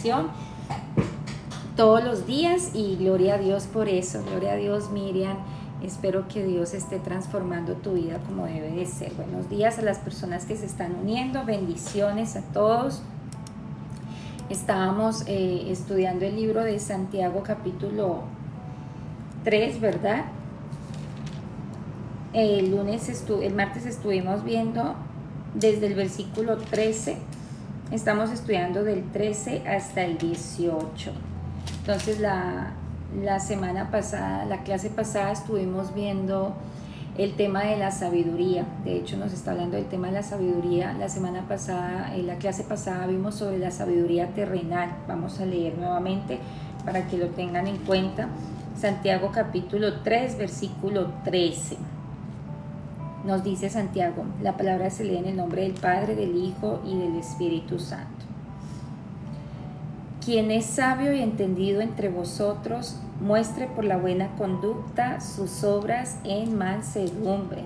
bendición todos los días y gloria a Dios por eso. Gloria a Dios, Miriam. Espero que Dios esté transformando tu vida como debe de ser. Buenos días a las personas que se están uniendo. Bendiciones a todos. Estábamos estudiando el libro de Santiago capítulo 3, ¿verdad? El martes estuvimos viendo desde el versículo 13. Estamos estudiando del 13 hasta el 18. Entonces la semana pasada, la clase pasada, estuvimos viendo el tema de la sabiduría. De hecho, nos está hablando del tema de la sabiduría. La semana pasada, en la clase pasada, vimos sobre la sabiduría terrenal. Vamos a leer nuevamente para que lo tengan en cuenta. Santiago capítulo 3, versículo 13. Nos dice Santiago, la palabra se lee en el nombre del Padre, del Hijo y del Espíritu Santo. Quien es sabio y entendido entre vosotros, muestre por la buena conducta sus obras en mansedumbre.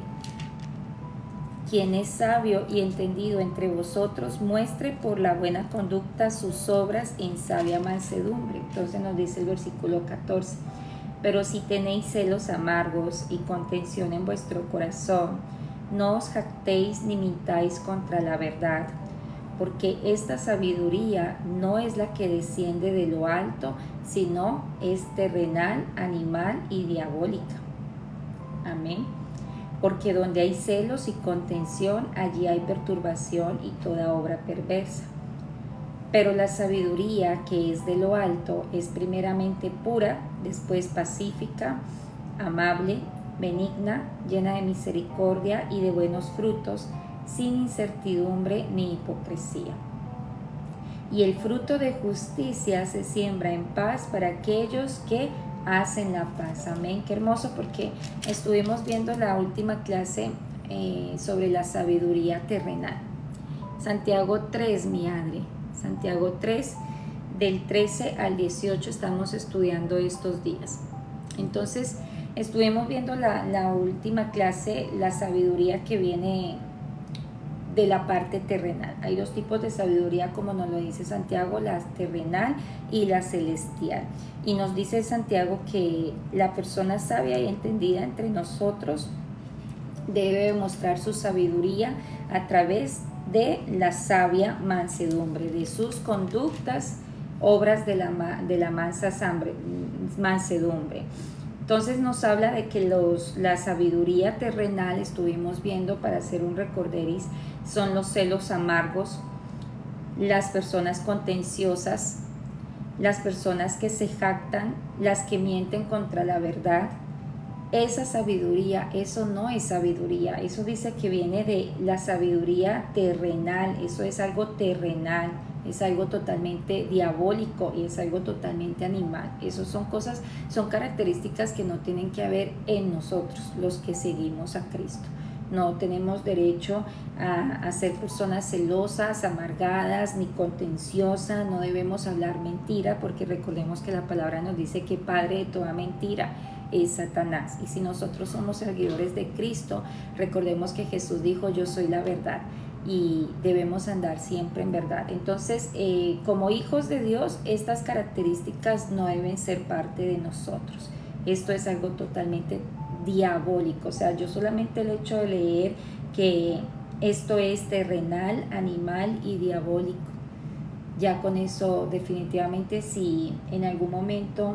Quien es sabio y entendido entre vosotros, muestre por la buena conducta sus obras en sabia mansedumbre. Entonces nos dice el versículo 14. Pero si tenéis celos amargos y contención en vuestro corazón, no os jactéis ni mintáis contra la verdad, porque esta sabiduría no es la que desciende de lo alto, sino es terrenal, animal y diabólica. Amén. Porque donde hay celos y contención, allí hay perturbación y toda obra perversa. Pero la sabiduría que es de lo alto es primeramente pura, después pacífica, amable, benigna, llena de misericordia y de buenos frutos, sin incertidumbre ni hipocresía. Y el fruto de justicia se siembra en paz para aquellos que hacen la paz. Amén. Qué hermoso, porque estuvimos viendo la última clase sobre la sabiduría terrenal. Santiago 3, mi Adri. Santiago 3, del 13 al 18 estamos estudiando estos días. Entonces, estuvimos viendo la última clase, la sabiduría que viene de la parte terrenal. Hay dos tipos de sabiduría, como nos lo dice Santiago, la terrenal y la celestial. Y nos dice Santiago que la persona sabia y entendida entre nosotros debe mostrar su sabiduría a través de la sabia mansedumbre, de sus conductas, obras de la mansedumbre. Entonces nos habla de que la sabiduría terrenal, estuvimos viendo, para hacer un recorderis, son los celos amargos, las personas contenciosas, las personas que se jactan, las que mienten contra la verdad. Esa sabiduría, eso no es sabiduría, eso dice que viene de la sabiduría terrenal, eso es algo terrenal, es algo totalmente diabólico y es algo totalmente animal. Esas son cosas, son características que no tienen que haber en nosotros, los que seguimos a Cristo. No tenemos derecho a ser personas celosas, amargadas, ni contenciosas. No debemos hablar mentira, porque recordemos que la palabra nos dice que padre de toda mentira es Satanás. Y si nosotros somos seguidores de Cristo, recordemos que Jesús dijo, yo soy la verdad, y debemos andar siempre en verdad. Entonces, como hijos de Dios, estas características no deben ser parte de nosotros. Esto es algo totalmente diabólico. O sea, yo solamente el hecho de leer que esto es terrenal, animal y diabólico, ya con eso definitivamente, si en algún momento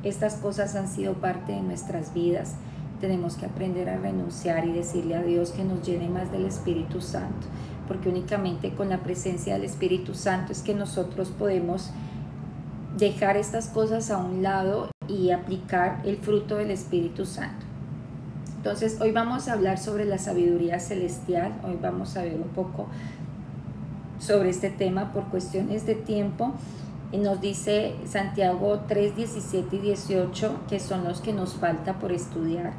estas cosas han sido parte de nuestras vidas, tenemos que aprender a renunciar y decirle a Dios que nos llene más del Espíritu Santo, porque únicamente con la presencia del Espíritu Santo es que nosotros podemos dejar estas cosas a un lado y aplicar el fruto del Espíritu Santo. Entonces, hoy vamos a hablar sobre la sabiduría celestial. Hoy vamos a ver un poco sobre este tema por cuestiones de tiempo. Y nos dice Santiago 3, 17 y 18, que son los que nos falta por estudiar.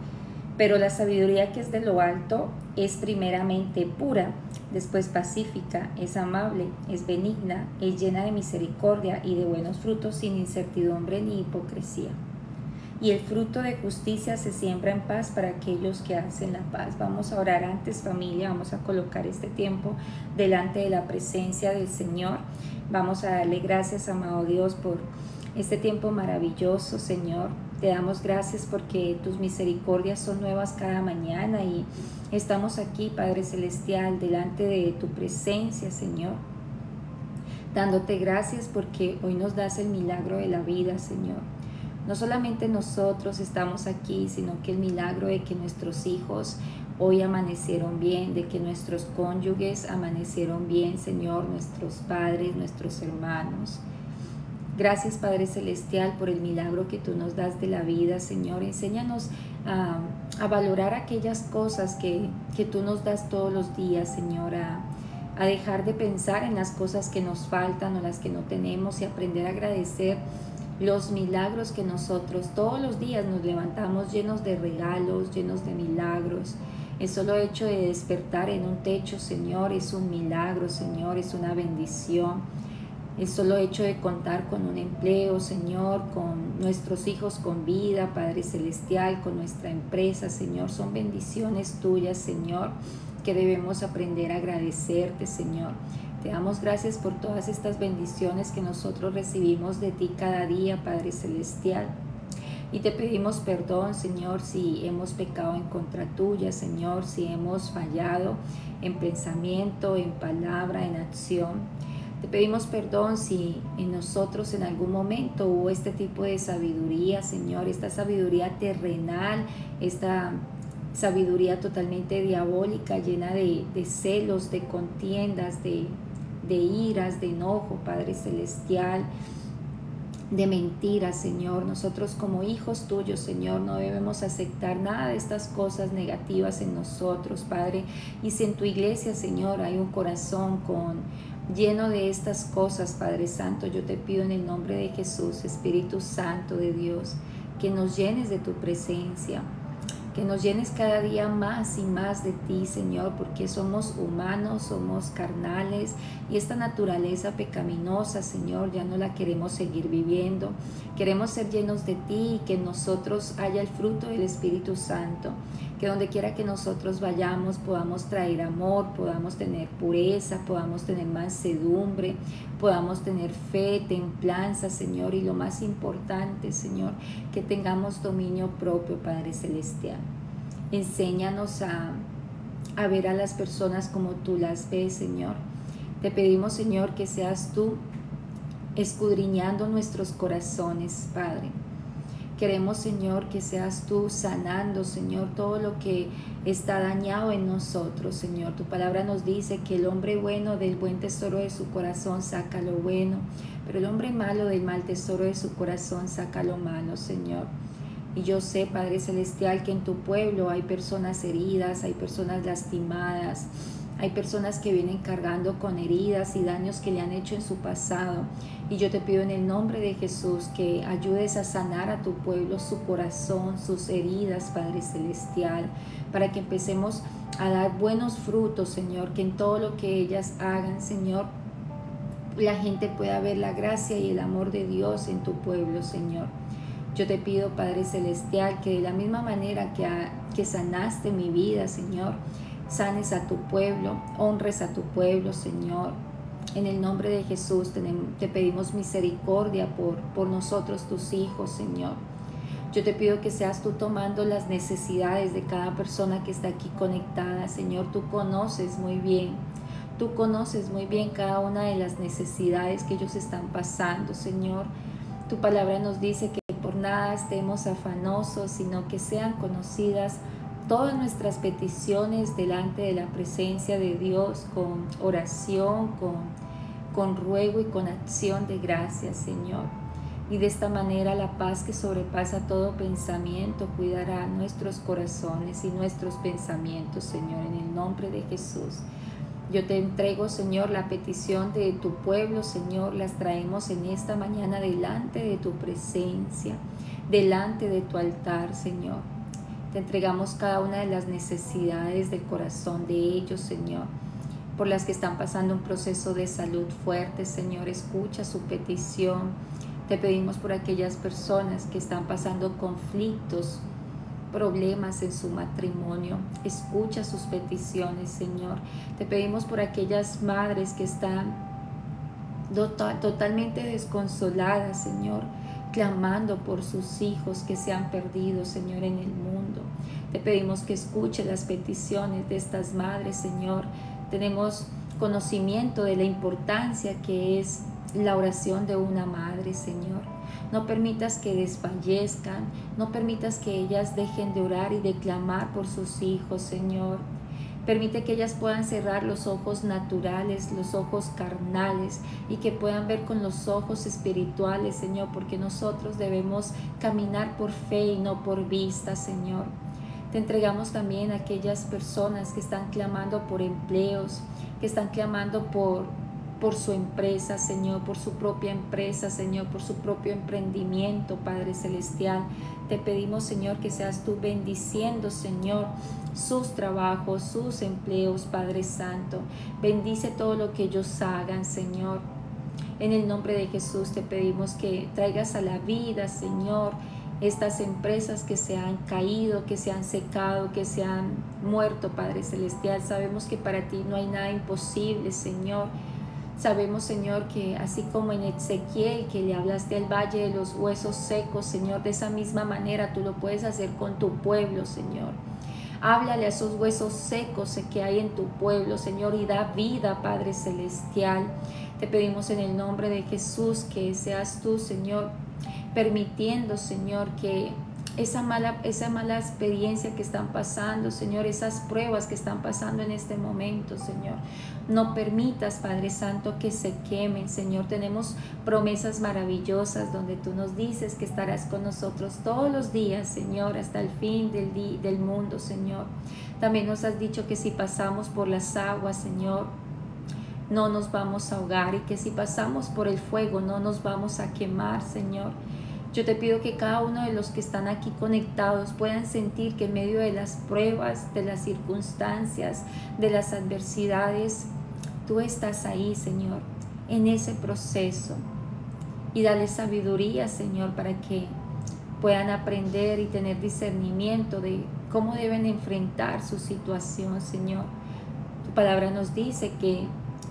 Pero la sabiduría que es de lo alto es primeramente pura, después pacífica, es amable, es benigna, es llena de misericordia y de buenos frutos, sin incertidumbre ni hipocresía. Y el fruto de justicia se siembra en paz para aquellos que hacen la paz. Vamos a orar antes, familia. Vamos a colocar este tiempo delante de la presencia del Señor. Vamos a darle gracias, amado Dios, por este tiempo maravilloso, Señor. Te damos gracias porque tus misericordias son nuevas cada mañana y estamos aquí, Padre Celestial, delante de tu presencia, Señor, dándote gracias porque hoy nos das el milagro de la vida, Señor. No solamente nosotros estamos aquí, sino que el milagro de que nuestros hijos hoy amanecieron bien, de que nuestros cónyuges amanecieron bien, Señor, nuestros padres, nuestros hermanos. Gracias, Padre Celestial, por el milagro que tú nos das de la vida, Señor. Enséñanos a valorar aquellas cosas que tú nos das todos los días, Señor, a dejar de pensar en las cosas que nos faltan o las que no tenemos y aprender a agradecer los milagros que nosotros todos los días nos levantamos llenos de regalos, llenos de milagros. El solo hecho de despertar en un techo, Señor, es un milagro, Señor, es una bendición. El solo hecho de contar con un empleo, Señor, con nuestros hijos con vida, Padre Celestial, con nuestra empresa, Señor, son bendiciones tuyas, Señor, que debemos aprender a agradecerte, Señor. Te damos gracias por todas estas bendiciones que nosotros recibimos de ti cada día, Padre Celestial. Y te pedimos perdón, Señor, si hemos pecado en contra tuya, Señor, si hemos fallado en pensamiento, en palabra, en acción. Te pedimos perdón si en nosotros en algún momento hubo este tipo de sabiduría, Señor, esta sabiduría terrenal, esta sabiduría totalmente diabólica, llena de celos, de contiendas, de iras, de enojo, Padre Celestial, de mentiras, Señor. Nosotros como hijos tuyos, Señor, no debemos aceptar nada de estas cosas negativas en nosotros, Padre. Y si en tu iglesia, Señor, hay un corazón lleno de estas cosas, Padre Santo, yo te pido en el nombre de Jesús, Espíritu Santo de Dios, que nos llenes de tu presencia, que nos llenes cada día más y más de ti, Señor, porque somos humanos, somos carnales y esta naturaleza pecaminosa, Señor, ya no la queremos seguir viviendo. Queremos ser llenos de ti y que en nosotros haya el fruto del Espíritu Santo, que donde quiera que nosotros vayamos podamos traer amor, podamos tener pureza, podamos tener mansedumbre, podamos tener fe, templanza, Señor, y lo más importante, Señor, que tengamos dominio propio, Padre Celestial. Enséñanos a ver a las personas como tú las ves, Señor. Te pedimos, Señor, que seas tú escudriñando nuestros corazones, Padre. Queremos, Señor, que seas tú sanando, Señor, todo lo que está dañado en nosotros, Señor. Tu palabra nos dice que el hombre bueno del buen tesoro de su corazón saca lo bueno, pero el hombre malo del mal tesoro de su corazón saca lo malo, Señor. Y yo sé, Padre Celestial, que en tu pueblo hay personas heridas, hay personas lastimadas, hay personas que vienen cargando con heridas y daños que le han hecho en su pasado. Y yo te pido en el nombre de Jesús que ayudes a sanar a tu pueblo, su corazón, sus heridas, Padre Celestial, para que empecemos a dar buenos frutos, Señor, que en todo lo que ellas hagan, Señor, la gente pueda ver la gracia y el amor de Dios en tu pueblo, Señor. Yo te pido, Padre Celestial, que de la misma manera que sanaste mi vida, Señor, sanes a tu pueblo, honres a tu pueblo, Señor. En el nombre de Jesús te pedimos misericordia por nosotros, tus hijos, Señor. Yo te pido que seas tú tomando las necesidades de cada persona que está aquí conectada, Señor. Tú conoces muy bien cada una de las necesidades que ellos están pasando, Señor. Tu palabra nos dice que por nada estemos afanosos, sino que sean conocidas todas nuestras peticiones delante de la presencia de Dios con oración, con ruego y con acción de gracias, Señor. Y de esta manera la paz que sobrepasa todo pensamiento cuidará nuestros corazones y nuestros pensamientos, Señor, en el nombre de Jesús. Yo te entrego, Señor, la petición de tu pueblo, Señor, las traemos en esta mañana delante de tu presencia, delante de tu altar, Señor. Te entregamos cada una de las necesidades del corazón de ellos, Señor, por las que están pasando un proceso de salud fuerte, Señor. Escucha su petición. Te pedimos por aquellas personas que están pasando conflictos, problemas en su matrimonio. Escucha sus peticiones, Señor. Te pedimos por aquellas madres que están totalmente desconsoladas, Señor, clamando por sus hijos que se han perdido, Señor, en el mundo. Te pedimos que escuche las peticiones de estas madres, Señor. Tenemos conocimiento de la importancia que es la oración de una madre, Señor. No permitas que desfallezcan, no permitas que ellas dejen de orar y de clamar por sus hijos, Señor. Permite que ellas puedan cerrar los ojos naturales, los ojos carnales, y que puedan ver con los ojos espirituales, Señor, porque nosotros debemos caminar por fe y no por vista, Señor. Te entregamos también a aquellas personas que están clamando por empleos, que están clamando por su empresa, Señor, por su propia empresa, Señor, por su propio emprendimiento, Padre Celestial. Te pedimos, Señor, que seas tú bendiciendo, Señor, sus trabajos, sus empleos, Padre Santo. Bendice todo lo que ellos hagan, Señor. En el nombre de Jesús te pedimos que traigas a la vida, Señor, estas empresas que se han caído, que se han secado, que se han muerto, Padre Celestial. Sabemos que para ti no hay nada imposible, Señor. Sabemos, Señor, que así como en Ezequiel, que le hablaste al valle de los huesos secos, Señor, de esa misma manera tú lo puedes hacer con tu pueblo, Señor. Háblale a esos huesos secos que hay en tu pueblo, Señor, y da vida, Padre Celestial. Te pedimos en el nombre de Jesús que seas tú, Señor, permitiendo, Señor, que esa mala experiencia que están pasando, Señor, esas pruebas que están pasando en este momento, Señor, no permitas, Padre Santo, que se quemen, Señor. Tenemos promesas maravillosas donde tú nos dices que estarás con nosotros todos los días, Señor, hasta el fin del mundo, Señor. También nos has dicho que si pasamos por las aguas, Señor, no nos vamos a ahogar, y que si pasamos por el fuego no nos vamos a quemar, Señor. Yo te pido que cada uno de los que están aquí conectados puedan sentir que en medio de las pruebas, de las circunstancias, de las adversidades, tú estás ahí, Señor, en ese proceso. Y dale sabiduría, Señor, para que puedan aprender y tener discernimiento de cómo deben enfrentar su situación, Señor. Tu palabra nos dice que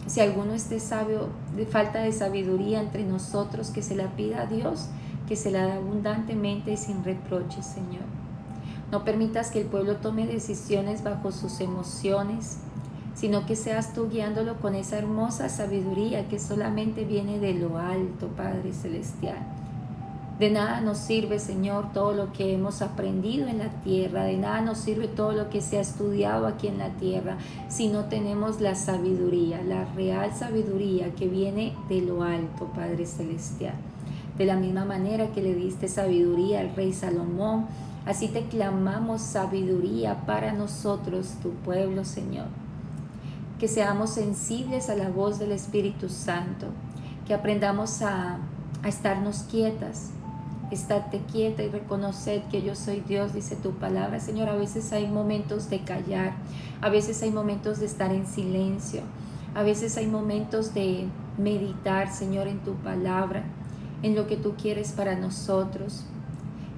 si alguno esté sabio, de falta de sabiduría entre nosotros, que se la pida a Dios, que se la da abundantemente y sin reproches, Señor. No permitas que el pueblo tome decisiones bajo sus emociones, sino que seas tú guiándolo con esa hermosa sabiduría que solamente viene de lo alto, Padre Celestial. De nada nos sirve, Señor, todo lo que hemos aprendido en la tierra, de nada nos sirve todo lo que se ha estudiado aquí en la tierra, si no tenemos la sabiduría, la real sabiduría que viene de lo alto, Padre Celestial. De la misma manera que le diste sabiduría al rey Salomón, así te clamamos sabiduría para nosotros, tu pueblo, Señor. Que seamos sensibles a la voz del Espíritu Santo, que aprendamos a estarnos quietas. Estate quieta y reconoced que yo soy Dios, dice tu palabra, Señor. A veces hay momentos de callar, a veces hay momentos de estar en silencio, a veces hay momentos de meditar, Señor, en tu palabra, en lo que tú quieres para nosotros.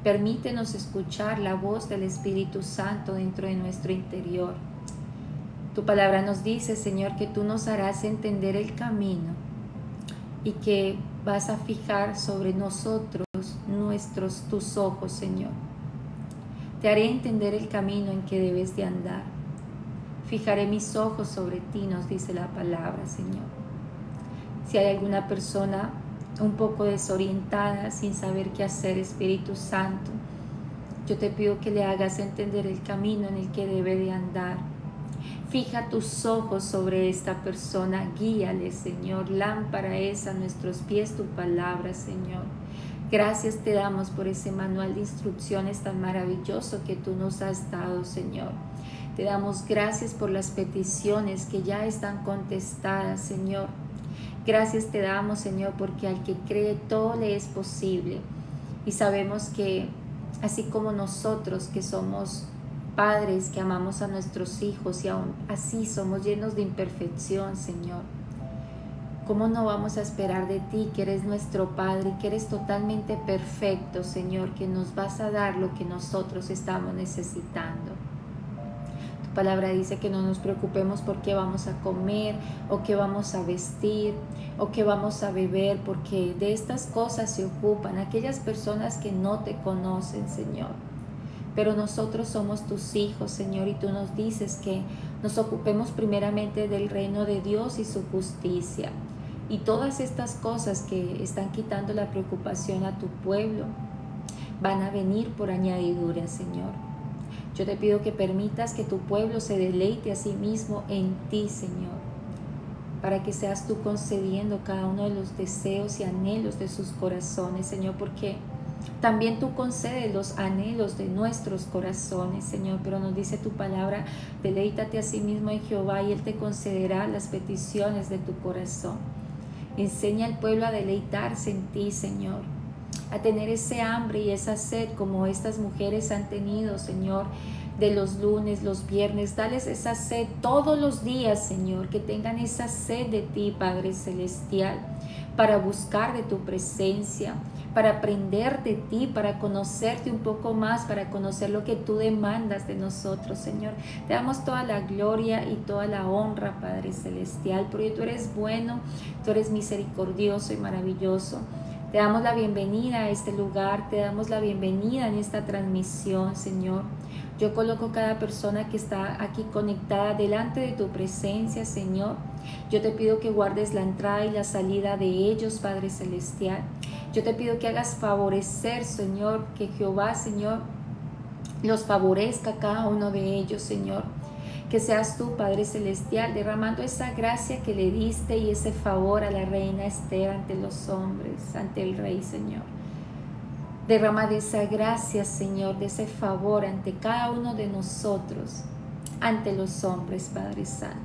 Permítenos escuchar la voz del Espíritu Santo dentro de nuestro interior. Tu palabra nos dice, Señor, que tú nos harás entender el camino y que vas a fijar sobre nosotros tus ojos, Señor. Te haré entender el camino en que debes de andar. Fijaré mis ojos sobre ti, nos dice la palabra, Señor. Si hay alguna persona un poco desorientada, sin saber qué hacer, Espíritu Santo, yo te pido que le hagas entender el camino en el que debe de andar. Fija tus ojos sobre esta persona, guíale, Señor. Lámpara es a nuestros pies tu palabra, Señor. Gracias te damos por ese manual de instrucciones tan maravilloso que tú nos has dado, Señor. Te damos gracias por las peticiones que ya están contestadas, Señor. Gracias te damos, Señor, porque al que cree todo le es posible. Y sabemos que así como nosotros que somos padres, que amamos a nuestros hijos y aún así somos llenos de imperfección, Señor, ¿cómo no vamos a esperar de ti, que eres nuestro Padre, que eres totalmente perfecto, Señor, que nos vas a dar lo que nosotros estamos necesitando? Tu palabra dice que no nos preocupemos por qué vamos a comer o qué vamos a vestir o qué vamos a beber, porque de estas cosas se ocupan aquellas personas que no te conocen, Señor. Pero nosotros somos tus hijos, Señor, y tú nos dices que nos ocupemos primeramente del reino de Dios y su justicia. Y todas estas cosas que están quitando la preocupación a tu pueblo van a venir por añadidura, Señor. Yo te pido que permitas que tu pueblo se deleite a sí mismo en ti, Señor, para que seas tú concediendo cada uno de los deseos y anhelos de sus corazones, Señor, porque también tú concedes los anhelos de nuestros corazones, Señor, pero nos dice tu palabra, deleítate a sí mismo en Jehová y Él te concederá las peticiones de tu corazón. Enseña al pueblo a deleitarse en ti, Señor, a tener ese hambre y esa sed como estas mujeres han tenido, Señor, de los lunes, los viernes. Dales esa sed todos los días, Señor, que tengan esa sed de ti, Padre Celestial, para buscar de tu presencia, para aprender de ti, para conocerte un poco más, para conocer lo que tú demandas de nosotros, Señor. Te damos toda la gloria y toda la honra, Padre Celestial, porque tú eres bueno, tú eres misericordioso y maravilloso. Te damos la bienvenida a este lugar, te damos la bienvenida en esta transmisión, Señor. Yo coloco cada persona que está aquí conectada delante de tu presencia, Señor. Yo te pido que guardes la entrada y la salida de ellos, Padre Celestial. Yo te pido que hagas favorecer, Señor, que Jehová, Señor, los favorezca a cada uno de ellos, Señor. Que seas tú, Padre Celestial, derramando esa gracia que le diste y ese favor a la reina Esther ante los hombres, ante el Rey, Señor. Derrama de esa gracia, Señor, de ese favor ante cada uno de nosotros, ante los hombres, Padre Santo.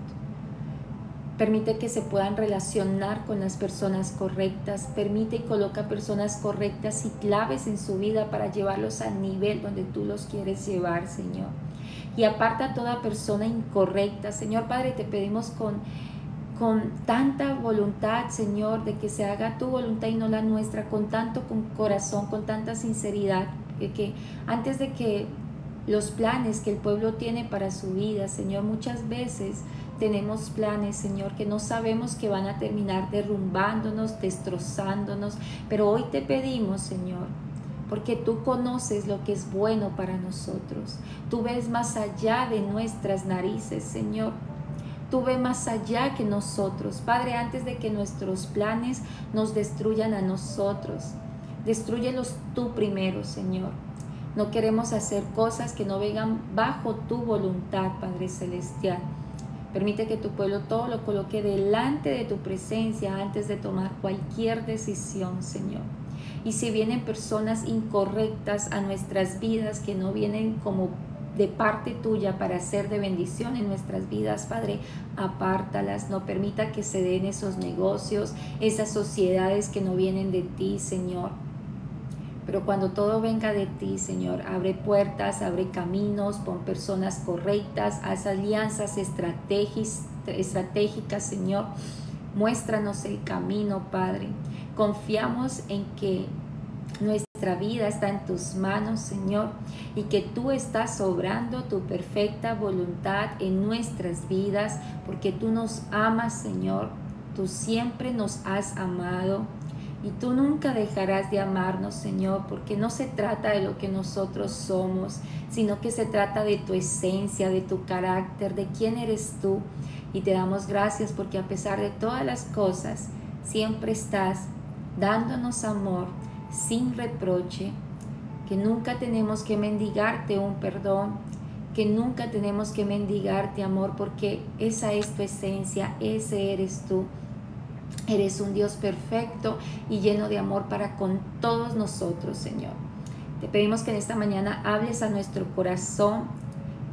Permite que se puedan relacionar con las personas correctas. Permite y coloca personas correctas y claves en su vida para llevarlos al nivel donde tú los quieres llevar, Señor. Y aparta a toda persona incorrecta. Señor Padre, te pedimos con tanta voluntad, Señor, de que se haga tu voluntad y no la nuestra, con corazón, con tanta sinceridad, que antes de que los planes que el pueblo tiene para su vida, Señor, muchas veces tenemos planes, Señor, que no sabemos que van a terminar derrumbándonos, destrozándonos, pero hoy te pedimos, Señor, porque tú conoces lo que es bueno para nosotros. Tú ves más allá de nuestras narices, Señor. Tú ves más allá que nosotros. Padre, antes de que nuestros planes nos destruyan a nosotros, destrúyelos tú primero, Señor. No queremos hacer cosas que no vengan bajo tu voluntad, Padre Celestial. Permite que tu pueblo todo lo coloque delante de tu presencia antes de tomar cualquier decisión, Señor. Y si vienen personas incorrectas a nuestras vidas, que no vienen como de parte tuya para ser de bendición en nuestras vidas, Padre, apártalas. No permita que se den esos negocios, esas sociedades que no vienen de ti, Señor. Pero cuando todo venga de ti, Señor, abre puertas, abre caminos, pon personas correctas, haz alianzas estratégicas, Señor. Muéstranos el camino, Padre. Confiamos en que nuestra vida está en tus manos, Señor, y que tú estás obrando tu perfecta voluntad en nuestras vidas, porque tú nos amas, Señor. Tú siempre nos has amado. Y tú nunca dejarás de amarnos, Señor, porque no se trata de lo que nosotros somos, sino que se trata de tu esencia, de tu carácter, de quién eres tú. Y te damos gracias porque a pesar de todas las cosas, siempre estás dándonos amor sin reproche, que nunca tenemos que mendigarte un perdón, que nunca tenemos que mendigarte amor, porque esa es tu esencia, ese eres tú. Eres un Dios perfecto y lleno de amor para con todos nosotros, Señor. Te pedimos que en esta mañana hables a nuestro corazón.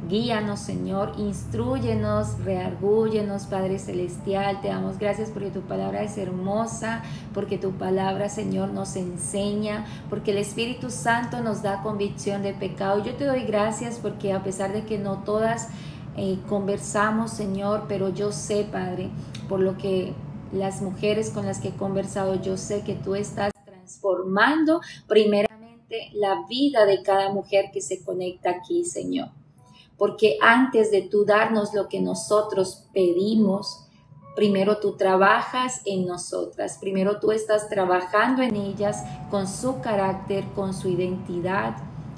Guíanos, Señor, instrúyenos, reargúyenos, Padre Celestial. Te damos gracias porque tu palabra es hermosa, porque tu palabra, Señor, nos enseña, porque el Espíritu Santo nos da convicción de pecado. Yo te doy gracias porque a pesar de que no todas conversamos, Señor, pero yo sé, Padre, por lo que las mujeres con las que he conversado, yo sé que tú estás transformando primeramente la vida de cada mujer que se conecta aquí, Señor. porque antes de tú darnos lo que nosotros pedimos, primero tú trabajas en nosotras, primero tú estás trabajando en ellas con su carácter, con su identidad,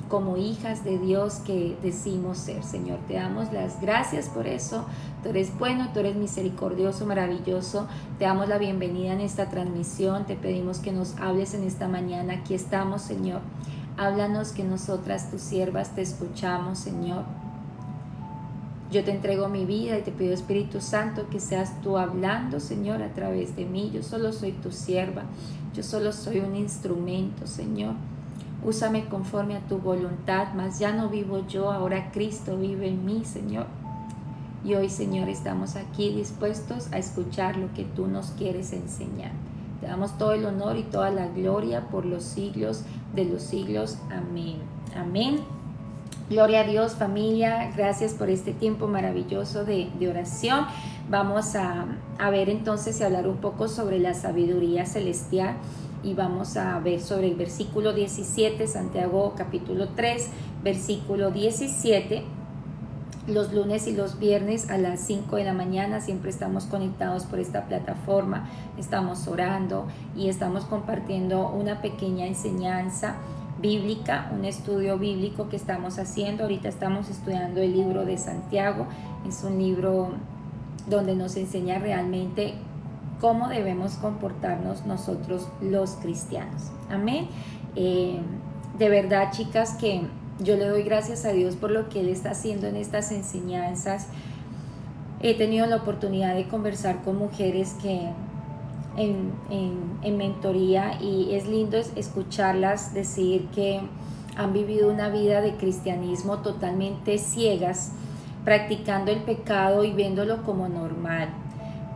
como hijas de Dios que decimos ser. Señor, te damos las gracias por eso. Tú eres bueno, tú eres misericordioso, maravilloso. Te damos la bienvenida en esta transmisión. Te pedimos que nos hables en esta mañana. Aquí estamos, Señor. Háblanos, que nosotras, tus siervas, te escuchamos, Señor. Yo te entrego mi vida y te pido, Espíritu Santo, que seas tú hablando, Señor, a través de mí. Yo solo soy tu sierva. Yo solo soy un instrumento, Señor. Úsame conforme a tu voluntad, mas ya no vivo yo, ahora Cristo vive en mí, Señor. Y hoy, Señor, estamos aquí dispuestos a escuchar lo que tú nos quieres enseñar. Te damos todo el honor y toda la gloria por los siglos de los siglos. Amén. Amén. Gloria a Dios, familia. Gracias por este tiempo maravilloso de oración. Vamos a ver entonces y hablar un poco sobre la sabiduría celestial. Y vamos a ver sobre el versículo 17, Santiago capítulo 3, versículo 17. Los lunes y los viernes a las 5 de la mañana siempre estamos conectados por esta plataforma, estamos orando y estamos compartiendo una pequeña enseñanza bíblica, un estudio bíblico que estamos haciendo. Ahorita estamos estudiando el libro de Santiago. Es un libro donde nos enseña realmente cómo debemos comportarnos nosotros los cristianos. Amén. De verdad, chicas, que yo le doy gracias a Dios por lo que Él está haciendo en estas enseñanzas. He tenido la oportunidad de conversar con mujeres que en mentoría, y es lindo escucharlas decir que han vivido una vida de cristianismo totalmente ciegas, practicando el pecado y viéndolo como normal,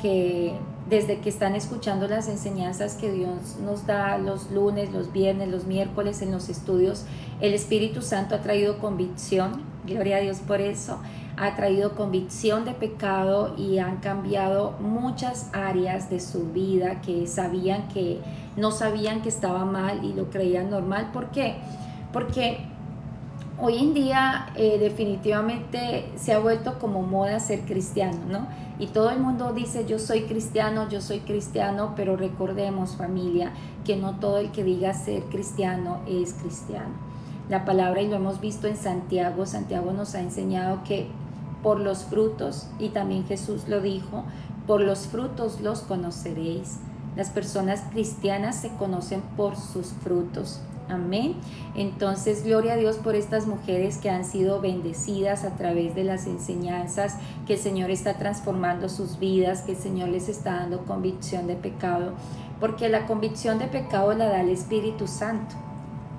que desde que están escuchando las enseñanzas que Dios nos da los lunes, los viernes, los miércoles en los estudios, el Espíritu Santo ha traído convicción, gloria a Dios por eso, ha traído convicción de pecado y han cambiado muchas áreas de su vida que sabían que no sabían que estaba mal y lo creían normal. ¿Por qué? Porque hoy en día definitivamente se ha vuelto como moda ser cristiano, ¿no? Y todo el mundo dice yo soy cristiano, pero recordemos, familia, que no todo el que diga ser cristiano es cristiano. La palabra, y lo hemos visto en Santiago, Santiago nos ha enseñado que por los frutos, y también Jesús lo dijo, por los frutos los conoceréis. Las personas cristianas se conocen por sus frutos. Amén. Entonces, gloria a Dios por estas mujeres que han sido bendecidas a través de las enseñanzas, que el Señor está transformando sus vidas, que el Señor les está dando convicción de pecado, porque la convicción de pecado la da el Espíritu Santo,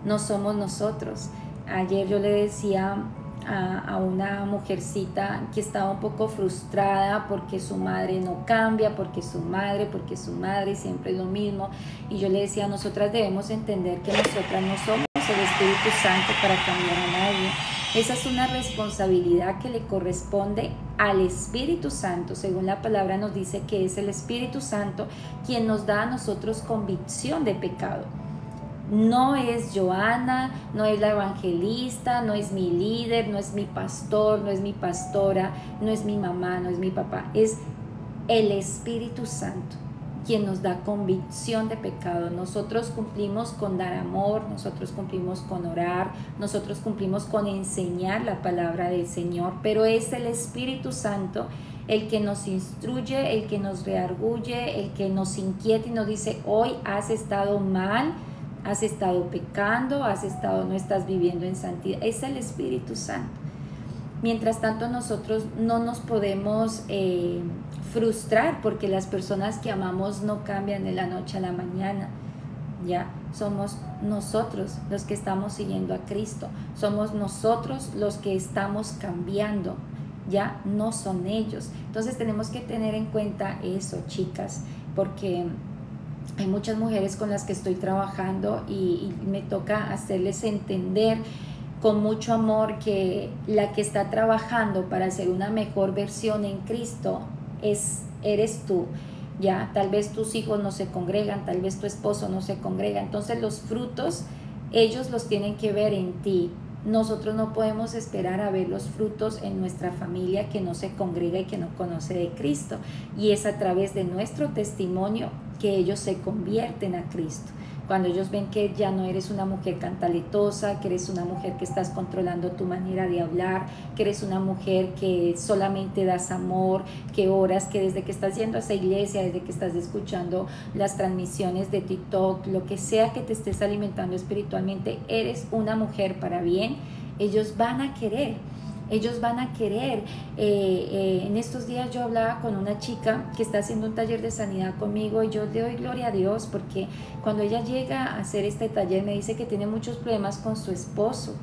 no somos nosotros. Ayer yo le decía a una mujercita que estaba un poco frustrada porque su madre no cambia, porque su madre siempre es lo mismo, y yo le decía, nosotras debemos entender que nosotras no somos el Espíritu Santo para cambiar a nadie. Esa es una responsabilidad que le corresponde al Espíritu Santo. Según la palabra nos dice que es el Espíritu Santo quien nos da a nosotros convicción de pecado. No es Joana, no es la evangelista, no es mi líder, no es mi pastor, no es mi pastora, no es mi mamá, no es mi papá. Es el Espíritu Santo quien nos da convicción de pecado. Nosotros cumplimos con dar amor, nosotros cumplimos con orar, nosotros cumplimos con enseñar la palabra del Señor, pero es el Espíritu Santo el que nos instruye, el que nos reargulle, el que nos inquieta y nos dice, hoy has estado mal, has estado pecando, no estás viviendo en santidad. Es el Espíritu Santo. Mientras tanto, nosotros no nos podemos frustrar porque las personas que amamos no cambian de la noche a la mañana. Ya somos nosotros los que estamos siguiendo a Cristo, somos nosotros los que estamos cambiando, ya no son ellos. Entonces tenemos que tener en cuenta eso, chicas, porque hay muchas mujeres con las que estoy trabajando y me toca hacerles entender con mucho amor que la que está trabajando para ser una mejor versión en Cristo eres tú. Ya, tal vez tus hijos no se congregan, tal vez tu esposo no se congrega, entonces los frutos ellos los tienen que ver en ti, nosotros no podemos esperar a ver los frutos en nuestra familia que no se congrega y que no conoce de Cristo. Y es a través de nuestro testimonio que ellos se convierten a Cristo. Cuando ellos ven que ya no eres una mujer cantaletosa, que eres una mujer que estás controlando tu manera de hablar, que eres una mujer que solamente das amor, que oras, que desde que estás yendo a esa iglesia, desde que estás escuchando las transmisiones de TikTok, lo que sea que te estés alimentando espiritualmente, eres una mujer para bien, ellos van a querer. Ellos van a querer. En estos días yo hablaba con una chica que está haciendo un taller de sanidad conmigo y yo le doy gloria a Dios porque cuando ella llega a hacer este taller me dice que tiene muchos problemas con su esposo.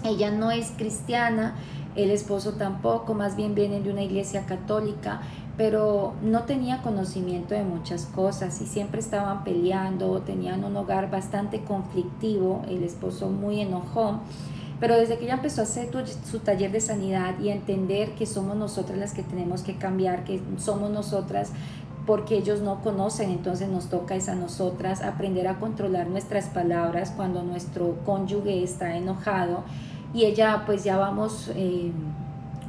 Ella no es cristiana, el esposo tampoco, más bien vienen de una iglesia católica, pero no tenía conocimiento de muchas cosas y siempre estaban peleando, tenían un hogar bastante conflictivo, el esposo muy enojón. Pero desde que ella empezó a hacer su taller de sanidad y a entender que somos nosotras las que tenemos que cambiar, que somos nosotras porque ellos no conocen, entonces nos toca es a nosotras aprender a controlar nuestras palabras cuando nuestro cónyuge está enojado. Y ella pues ya vamos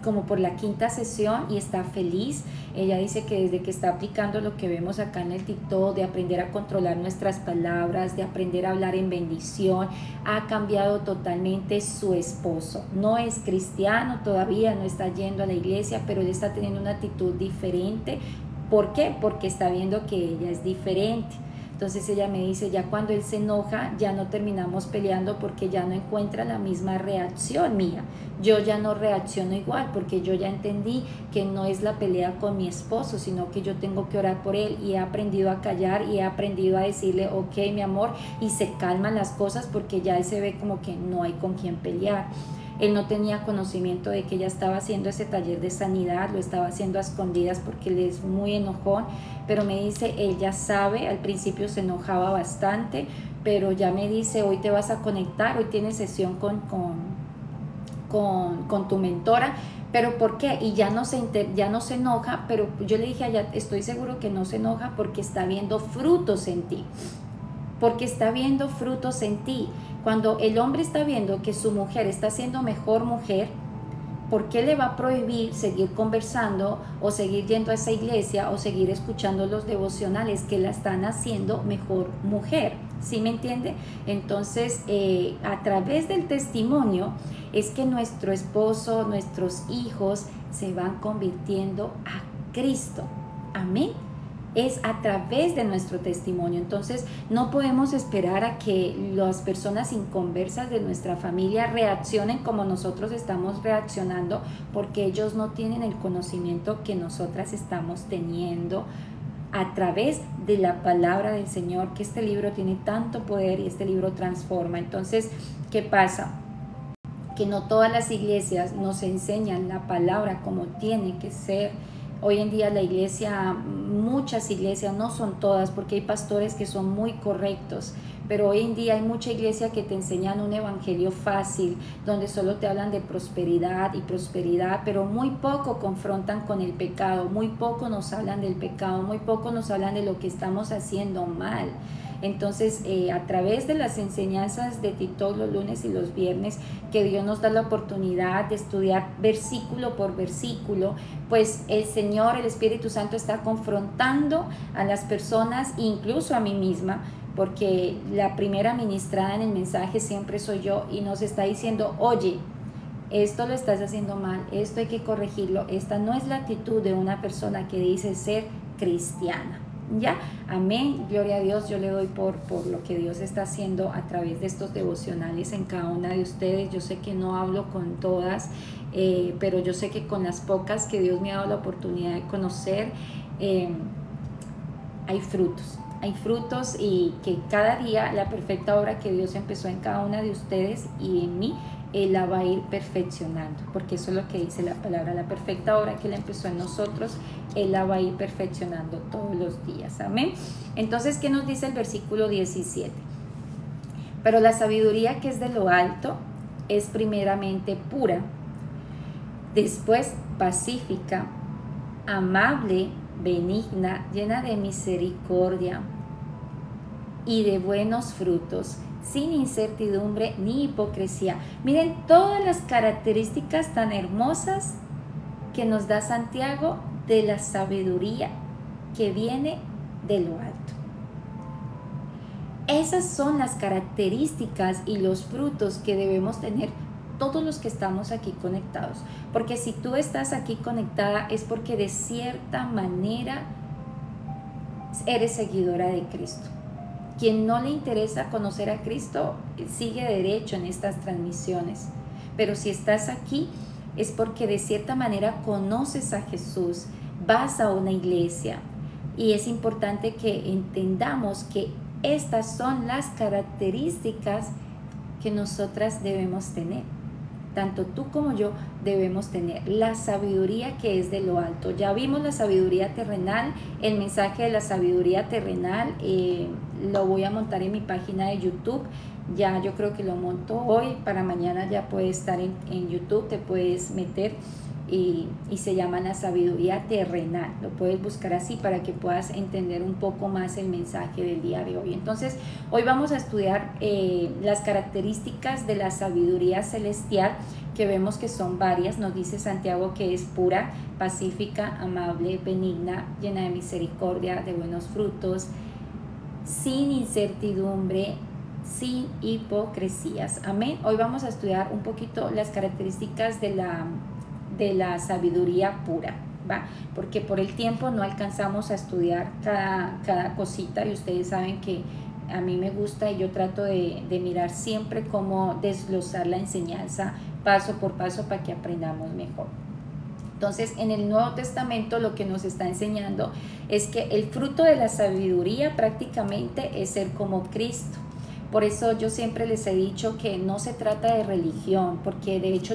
como por la 5ª sesión y está feliz. Ella dice que desde que está aplicando lo que vemos acá en el TikTok, de aprender a controlar nuestras palabras, de aprender a hablar en bendición, ha cambiado totalmente su esposo. No es cristiano todavía, no está yendo a la iglesia, pero él está teniendo una actitud diferente. ¿Por qué? Porque está viendo que ella es diferente. Entonces ella me dice, ya cuando él se enoja, ya no terminamos peleando porque ya no encuentra la misma reacción mía. Yo ya no reacciono igual porque yo ya entendí que no es la pelea con mi esposo, sino que yo tengo que orar por él y he aprendido a callar y he aprendido a decirle, ok, mi amor, y se calman las cosas porque ya él se ve como que no hay con quién pelear. Él no tenía conocimiento de que ella estaba haciendo ese taller de sanidad, lo estaba haciendo a escondidas porque él es muy enojón, pero me dice, él ya sabe, al principio se enojaba bastante, pero ya me dice, hoy te vas a conectar, hoy tienes sesión con tu mentora, pero ¿por qué? Y ya no se enoja, pero yo le dije a ella, estoy seguro que no se enoja porque está viendo frutos en ti. Porque está viendo frutos en ti. Cuando el hombre está viendo que su mujer está siendo mejor mujer, ¿por qué le va a prohibir seguir conversando o seguir yendo a esa iglesia o seguir escuchando los devocionales que la están haciendo mejor mujer? ¿Sí me entiende? Entonces, a través del testimonio es que nuestro esposo, nuestros hijos se van convirtiendo a Cristo. Amén. Es a través de nuestro testimonio. Entonces no podemos esperar a que las personas inconversas de nuestra familia reaccionen como nosotros estamos reaccionando, porque ellos no tienen el conocimiento que nosotras estamos teniendo a través de la palabra del Señor, que este libro tiene tanto poder y este libro transforma. Entonces, ¿qué pasa? Que no todas las iglesias nos enseñan la palabra como tiene que ser. Hoy en día la iglesia, muchas iglesias, no son todas porque hay pastores que son muy correctos, pero hoy en día hay mucha iglesia que te enseñan un evangelio fácil, donde solo te hablan de prosperidad y prosperidad, pero muy poco confrontan con el pecado, muy poco nos hablan del pecado, muy poco nos hablan de lo que estamos haciendo mal. Entonces, a través de las enseñanzas de TikTok los lunes y los viernes, que Dios nos da la oportunidad de estudiar versículo por versículo, pues el Señor, el Espíritu Santo está confrontando a las personas, incluso a mí misma, porque la primera ministrada en el mensaje siempre soy yo y nos está diciendo, oye, esto lo estás haciendo mal, esto hay que corregirlo, esta no es la actitud de una persona que dice ser cristiana. Ya, amén, gloria a Dios. Yo le doy por lo que Dios está haciendo a través de estos devocionales en cada una de ustedes. Yo sé que no hablo con todas, pero yo sé que con las pocas que Dios me ha dado la oportunidad de conocer, hay frutos y que cada día la perfecta obra que Dios empezó en cada una de ustedes y en mí, Él la va a ir perfeccionando, porque eso es lo que dice la palabra, la perfecta obra que Él empezó en nosotros, Él la va a ir perfeccionando todos los días, amén. Entonces, ¿qué nos dice el versículo 17? Pero la sabiduría que es de lo alto es primeramente pura, después pacífica, amable, benigna, llena de misericordia, y de buenos frutos, sin incertidumbre ni hipocresía. Miren todas las características tan hermosas que nos da Santiago de la sabiduría que viene de lo alto. Esas son las características y los frutos que debemos tener todos los que estamos aquí conectados. Porque si tú estás aquí conectada es porque de cierta manera eres seguidora de Cristo. Quien no le interesa conocer a Cristo sigue derecho en estas transmisiones. Pero si estás aquí es porque de cierta manera conoces a Jesús, vas a una iglesia. Y es importante que entendamos que estas son las características que nosotras debemos tener. Tanto tú como yo debemos tener la sabiduría que es de lo alto. Ya vimos la sabiduría terrenal, el mensaje de la sabiduría terrenal, lo voy a montar en mi página de YouTube. Ya yo creo que lo monto hoy, para mañana ya puede estar en YouTube, te puedes meter y se llama la sabiduría terrenal. Lo puedes buscar así para que puedas entender un poco más el mensaje del día de hoy. Entonces, hoy vamos a estudiar las características de la sabiduría celestial, que vemos que son varias. Nos dice Santiago que es pura, pacífica, amable, benigna, llena de misericordia, de buenos frutos, sin incertidumbre, sin hipocresías. Amén. Hoy vamos a estudiar un poquito las características de la sabiduría pura, ¿va? Porque por el tiempo no alcanzamos a estudiar cada cosita, y ustedes saben que a mí me gusta y yo trato de mirar siempre cómo desglosar la enseñanza paso por paso para que aprendamos mejor. Entonces, en el Nuevo Testamento lo que nos está enseñando es que el fruto de la sabiduría prácticamente es ser como Cristo. Por eso yo siempre les he dicho que no se trata de religión, porque de hecho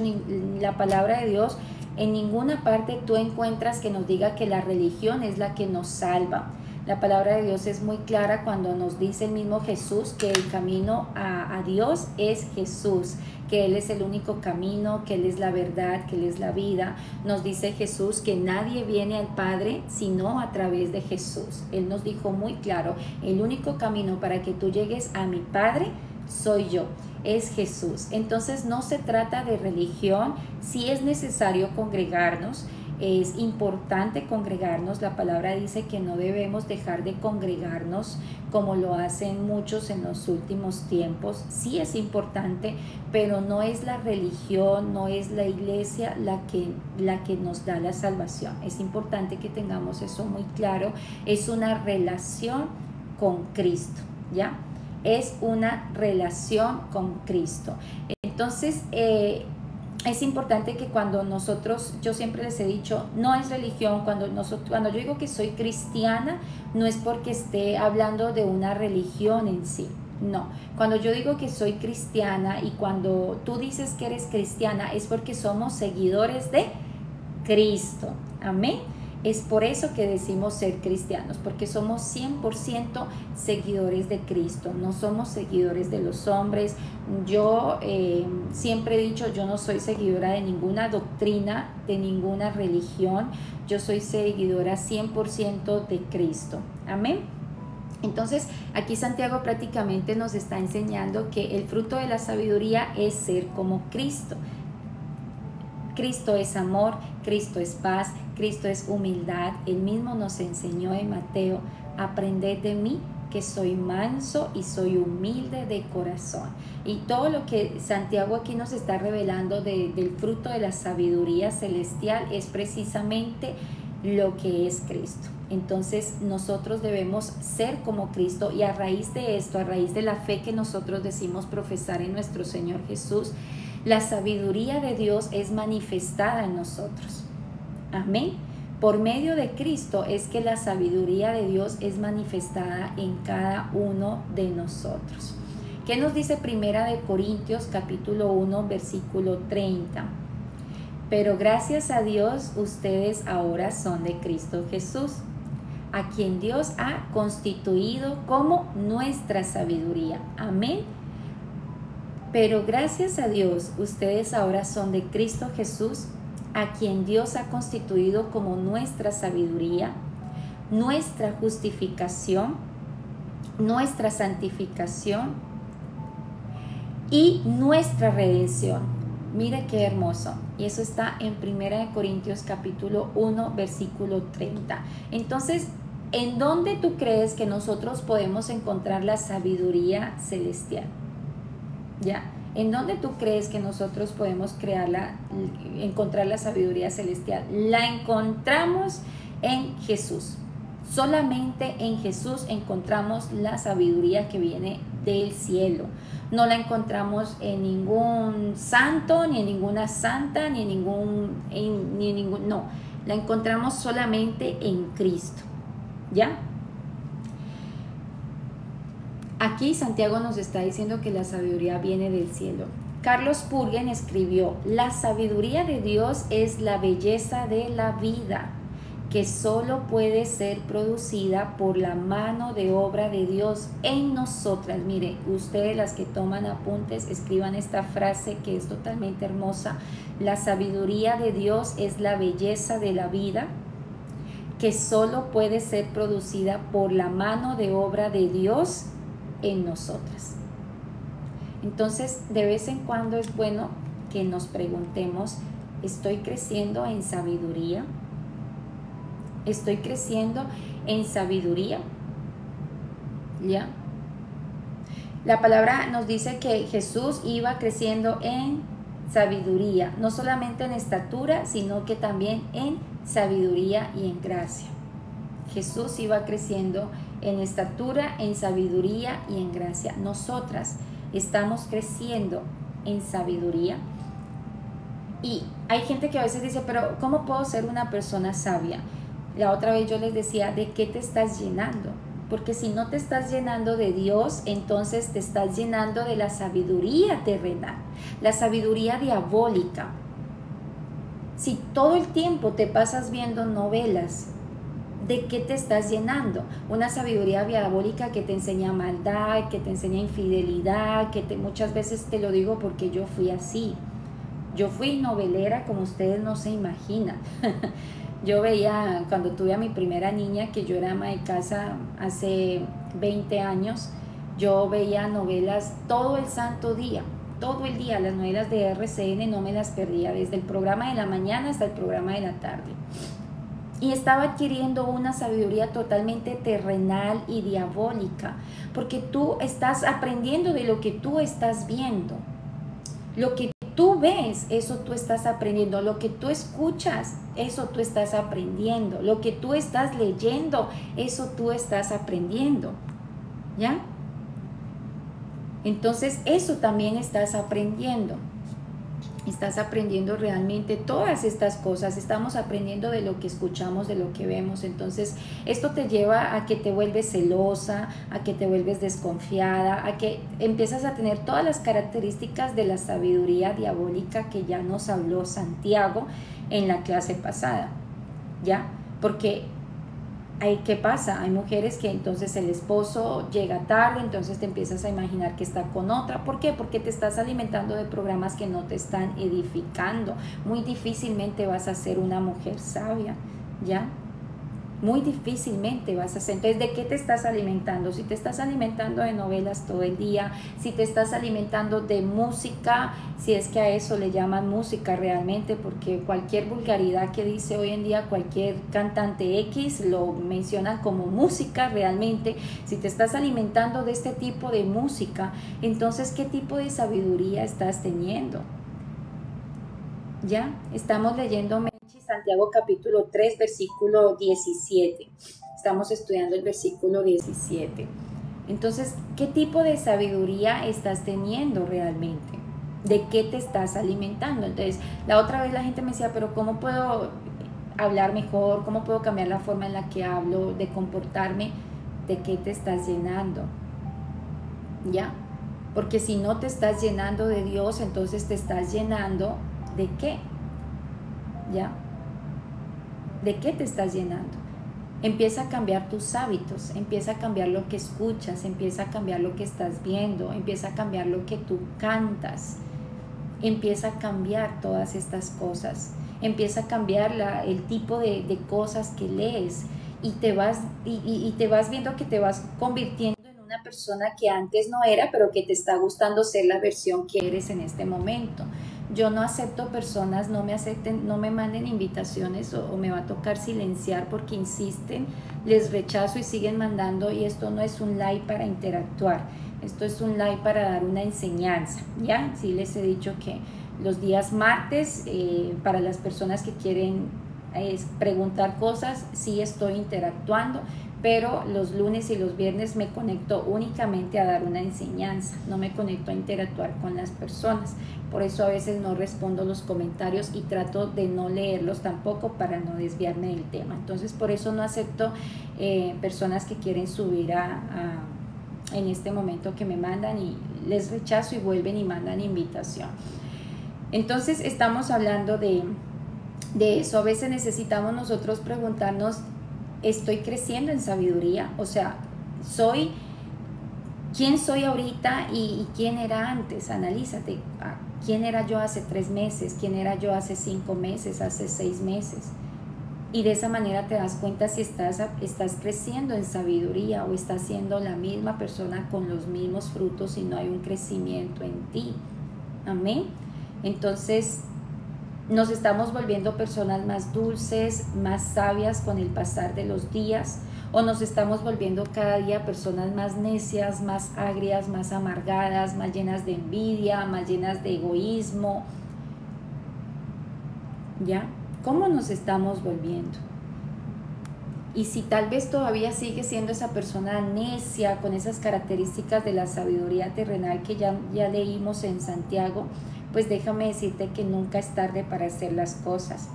la palabra de Dios en ninguna parte tú encuentras que nos diga que la religión es la que nos salva. La palabra de Dios es muy clara cuando nos dice el mismo Jesús que el camino a Dios es Jesús, que Él es el único camino, que Él es la verdad, que Él es la vida. Nos dice Jesús que nadie viene al Padre sino a través de Jesús. Él nos dijo muy claro, el único camino para que tú llegues a mi Padre soy yo, es Jesús. Entonces no se trata de religión, sí es necesario congregarnos. Es importante congregarnos. La palabra dice que no debemos dejar de congregarnos como lo hacen muchos en los últimos tiempos. Sí es importante, pero no es la religión, no es la iglesia la que nos da la salvación. Es importante que tengamos eso muy claro. Es una relación con Cristo, ¿ya? Es una relación con Cristo. Entonces, es importante que cuando nosotros, yo siempre les he dicho, no es religión. Cuando yo digo que soy cristiana, no es porque esté hablando de una religión en sí. No, cuando yo digo que soy cristiana y cuando tú dices que eres cristiana, es porque somos seguidores de Cristo. Amén. Es por eso que decimos ser cristianos, porque somos 100% seguidores de Cristo, no somos seguidores de los hombres. Yo siempre he dicho, yo no soy seguidora de ninguna doctrina, de ninguna religión, yo soy seguidora 100% de Cristo. Amén. Entonces, aquí Santiago prácticamente nos está enseñando que el fruto de la sabiduría es ser como Cristo. Cristo es amor, Cristo es paz, Cristo es humildad. Él mismo nos enseñó en Mateo, aprended de mí que soy manso y soy humilde de corazón. Y todo lo que Santiago aquí nos está revelando del fruto de la sabiduría celestial es precisamente lo que es Cristo. Entonces nosotros debemos ser como Cristo, y a raíz de esto, a raíz de la fe que nosotros decimos profesar en nuestro Señor Jesús, la sabiduría de Dios es manifestada en nosotros. Amén. Por medio de Cristo es que la sabiduría de Dios es manifestada en cada uno de nosotros. ¿Qué nos dice Primera de Corintios capítulo 1 versículo 30? Pero gracias a Dios ustedes ahora son de Cristo Jesús, a quien Dios ha constituido como nuestra sabiduría. Amén. Pero gracias a Dios, ustedes ahora son de Cristo Jesús, a quien Dios ha constituido como nuestra sabiduría, nuestra justificación, nuestra santificación y nuestra redención. Mire qué hermoso. Y eso está en 1 Corintios capítulo 1, versículo 30. Entonces, ¿en dónde tú crees que nosotros podemos encontrar la sabiduría celestial? ¿Ya? ¿En dónde tú crees que nosotros podemos encontrar la sabiduría celestial? La encontramos en Jesús. Solamente en Jesús encontramos la sabiduría que viene del cielo. No la encontramos en ningún santo, ni en ninguna santa, ni en ningún, no. La encontramos solamente en Cristo. ¿Ya? Aquí Santiago nos está diciendo que la sabiduría viene del cielo. Carlos Purgen escribió: la sabiduría de Dios es la belleza de la vida, que solo puede ser producida por la mano de obra de Dios en nosotras. Mire, ustedes las que toman apuntes, escriban esta frase que es totalmente hermosa. La sabiduría de Dios es la belleza de la vida, que solo puede ser producida por la mano de obra de Dios en nosotras. Entonces, de vez en cuando es bueno que nos preguntemos: ¿estoy creciendo en sabiduría? ¿Estoy creciendo en sabiduría? ¿Ya? La palabra nos dice que Jesús iba creciendo en sabiduría, no solamente en estatura, sino que también en sabiduría y en gracia. Jesús iba creciendo en estatura, en sabiduría y en gracia. Nosotras estamos creciendo en sabiduría. Y hay gente que a veces dice: pero ¿cómo puedo ser una persona sabia? La otra vez yo les decía: ¿de qué te estás llenando? Porque si no te estás llenando de Dios, entonces te estás llenando de la sabiduría terrenal, la sabiduría diabólica. Si todo el tiempo te pasas viendo novelas, ¿de qué te estás llenando? Una sabiduría diabólica que te enseña maldad, que te enseña infidelidad, muchas veces te lo digo porque yo fui así. Yo fui novelera como ustedes no se imaginan. Yo veía, cuando tuve a mi primera niña, que yo era ama de casa hace 20 años, yo veía novelas todo el santo día, todo el día. Las novelas de RCN no me las perdía, desde el programa de la mañana hasta el programa de la tarde. Y estaba adquiriendo una sabiduría totalmente terrenal y diabólica, porque tú estás aprendiendo de lo que tú estás viendo. Lo que tú ves, eso tú estás aprendiendo. Lo que tú escuchas, eso tú estás aprendiendo. Lo que tú estás leyendo, eso tú estás aprendiendo. ¿Ya? Entonces, eso también estás aprendiendo. Estás aprendiendo realmente todas estas cosas. Estamos aprendiendo de lo que escuchamos, de lo que vemos. Entonces, esto te lleva a que te vuelves celosa, a que te vuelves desconfiada, a que empiezas a tener todas las características de la sabiduría diabólica que ya nos habló Santiago en la clase pasada. ¿Ya? Porque ¿qué pasa? Hay mujeres que entonces el esposo llega tarde, entonces te empiezas a imaginar que está con otra. ¿Por qué? Porque te estás alimentando de programas que no te están edificando. Muy difícilmente vas a ser una mujer sabia, ¿ya? Muy difícilmente vas a ser. Entonces, ¿de qué te estás alimentando? Si te estás alimentando de novelas todo el día, si te estás alimentando de música, si es que a eso le llaman música realmente, porque cualquier vulgaridad que dice hoy en día cualquier cantante X lo mencionan como música realmente. Si te estás alimentando de este tipo de música, entonces, ¿qué tipo de sabiduría estás teniendo? ¿Ya? Estamos leyendo Santiago capítulo 3, versículo 17. Estamos estudiando el versículo 17. Entonces, ¿qué tipo de sabiduría estás teniendo realmente? ¿De qué te estás alimentando? Entonces, la otra vez la gente me decía: pero ¿cómo puedo hablar mejor? ¿Cómo puedo cambiar la forma en la que hablo, de comportarme? ¿De qué te estás llenando? ¿Ya? Porque si no te estás llenando de Dios, entonces te estás llenando ¿de qué? ¿Ya? ¿De qué te estás llenando? Empieza a cambiar tus hábitos, empieza a cambiar lo que escuchas, empieza a cambiar lo que estás viendo, empieza a cambiar lo que tú cantas, empieza a cambiar todas estas cosas, empieza a cambiar el tipo de cosas que lees y te vas viendo que te vas convirtiendo en una persona que antes no era, pero que te está gustando ser la versión que eres en este momento. Yo no acepto personas, no me acepten, no me manden invitaciones o me va a tocar silenciar porque insisten, les rechazo y siguen mandando, y esto no es un live para interactuar, esto es un live para dar una enseñanza, ¿ya? Sí les he dicho que los días martes, para las personas que quieren preguntar cosas, sí estoy interactuando, pero los lunes y los viernes me conecto únicamente a dar una enseñanza, no me conecto a interactuar con las personas. Por eso a veces no respondo los comentarios y trato de no leerlos tampoco para no desviarme del tema. Entonces por eso no acepto personas que quieren subir en este momento, que me mandan y les rechazo y vuelven y mandan invitación. Entonces estamos hablando de eso. A veces necesitamos nosotros preguntarnos, ¿estoy creciendo en sabiduría? O sea, ¿quién soy ahorita y quién era antes? Analízate. ¿Quién era yo hace 3 meses? ¿Quién era yo hace 5 meses? ¿Hace 6 meses? Y de esa manera te das cuenta si estás creciendo en sabiduría o estás siendo la misma persona con los mismos frutos y no hay un crecimiento en ti. Amén. Entonces nos estamos volviendo personas más dulces, más sabias con el pasar de los días, o nos estamos volviendo cada día personas más necias, más agrias, más amargadas, más llenas de envidia, más llenas de egoísmo. ¿Ya? ¿Cómo nos estamos volviendo? Y si tal vez todavía sigue siendo esa persona necia, con esas características de la sabiduría terrenal que ya leímos en Santiago, pues déjame decirte que nunca es tarde para hacer las cosas.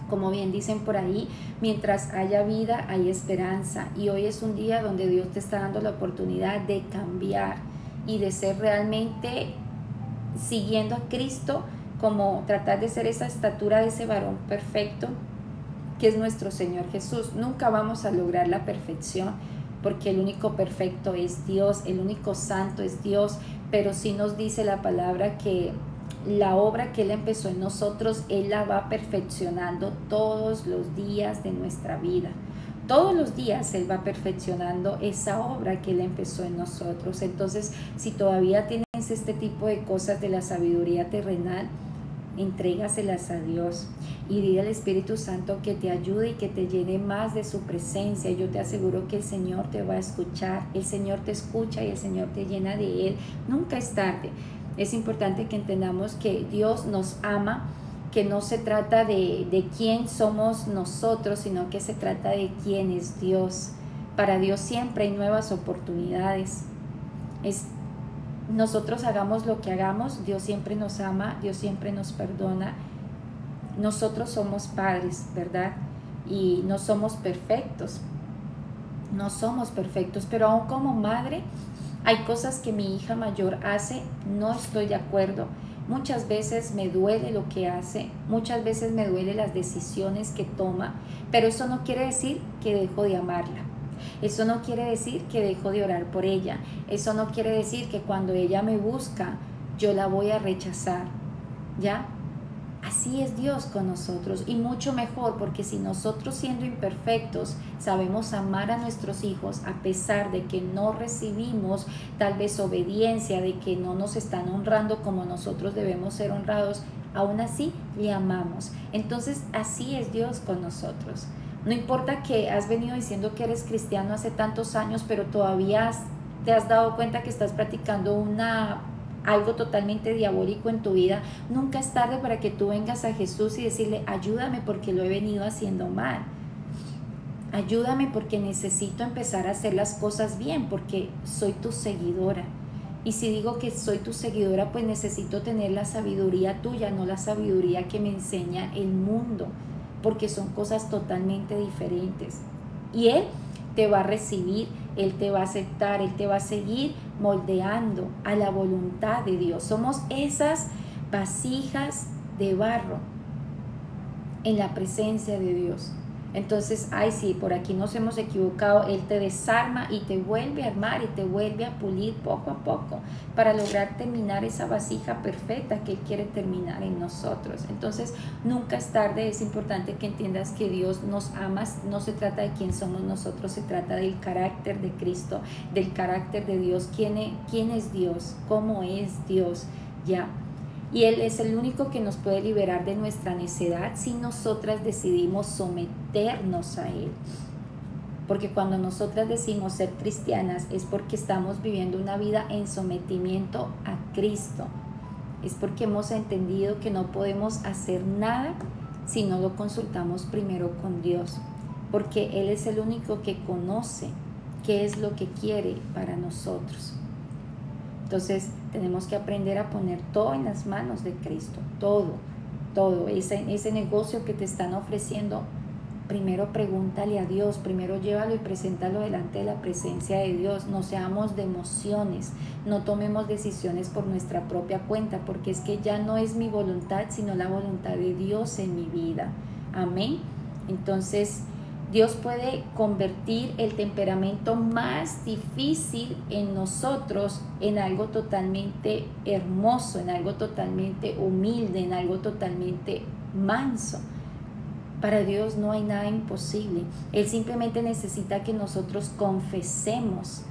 Como bien dicen por ahí, mientras haya vida hay esperanza, y hoy es un día donde Dios te está dando la oportunidad de cambiar y de ser realmente, siguiendo a Cristo, como tratar de ser esa estatura de ese varón perfecto que es nuestro Señor Jesús. Nunca vamos a lograr la perfección porque el único perfecto es Dios, el único santo es Dios, pero sí nos dice la palabra que la obra que Él empezó en nosotros, Él la va perfeccionando todos los días de nuestra vida. Todos los días Él va perfeccionando esa obra que Él empezó en nosotros. Entonces, si todavía tienes este tipo de cosas de la sabiduría terrenal, entrégaselas a Dios y dile al Espíritu Santo que te ayude y que te llene más de su presencia. Yo te aseguro que el Señor te va a escuchar, el Señor te escucha y el Señor te llena de Él. Nunca es tarde. Es importante que entendamos que Dios nos ama, que no se trata de quién somos nosotros, sino que se trata de quién es Dios. Para Dios siempre hay nuevas oportunidades. Nosotros hagamos lo que hagamos, Dios siempre nos ama, Dios siempre nos perdona. Nosotros somos padres, ¿verdad? Y no somos perfectos, pero aún como madre hay cosas que mi hija mayor hace, no estoy de acuerdo. Muchas veces me duele lo que hace, muchas veces me duele las decisiones que toma, pero eso no quiere decir que dejo de amarla. Eso no quiere decir que dejo de orar por ella. Eso no quiere decir que cuando ella me busca, yo la voy a rechazar. ¿Ya? Así es Dios con nosotros, y mucho mejor, porque si nosotros, siendo imperfectos, sabemos amar a nuestros hijos a pesar de que no recibimos tal vez obediencia, de que no nos están honrando como nosotros debemos ser honrados, aún así le amamos. Entonces así es Dios con nosotros. No importa que has venido diciendo que eres cristiano hace tantos años, pero todavía te has dado cuenta que estás practicando algo totalmente diabólico en tu vida. Nunca es tarde para que tú vengas a Jesús y decirle: ayúdame porque lo he venido haciendo mal. Ayúdame porque necesito empezar a hacer las cosas bien, porque soy tu seguidora. Y si digo que soy tu seguidora, pues necesito tener la sabiduría tuya, no la sabiduría que me enseña el mundo, porque son cosas totalmente diferentes. Y Él te va a recibir, Él te va a aceptar, Él te va a seguir moldeando a la voluntad de Dios. Somos esas vasijas de barro en la presencia de Dios. Entonces, ay, sí, por aquí nos hemos equivocado. Él te desarma y te vuelve a armar y te vuelve a pulir poco a poco para lograr terminar esa vasija perfecta que Él quiere terminar en nosotros. Entonces, nunca es tarde. Es importante que entiendas que Dios nos ama. No se trata de quién somos nosotros, se trata del carácter de Cristo, del carácter de Dios. ¿Quién es Dios? ¿Cómo es Dios? Ya. Y Él es el único que nos puede liberar de nuestra necedad si nosotras decidimos someternos a Él. Porque cuando nosotras decimos ser cristianas es porque estamos viviendo una vida en sometimiento a Cristo. Es porque hemos entendido que no podemos hacer nada si no lo consultamos primero con Dios. Porque Él es el único que conoce qué es lo que quiere para nosotros. Entonces tenemos que aprender a poner todo en las manos de Cristo, todo. Ese negocio que te están ofreciendo, primero pregúntale a Dios, primero llévalo y preséntalo delante de la presencia de Dios. No seamos de emociones, no tomemos decisiones por nuestra propia cuenta, porque es que ya no es mi voluntad, sino la voluntad de Dios en mi vida. Amén. Entonces, Dios puede convertir el temperamento más difícil en nosotros en algo totalmente hermoso, en algo totalmente humilde, en algo totalmente manso. Para Dios no hay nada imposible. Él simplemente necesita que nosotros confesemos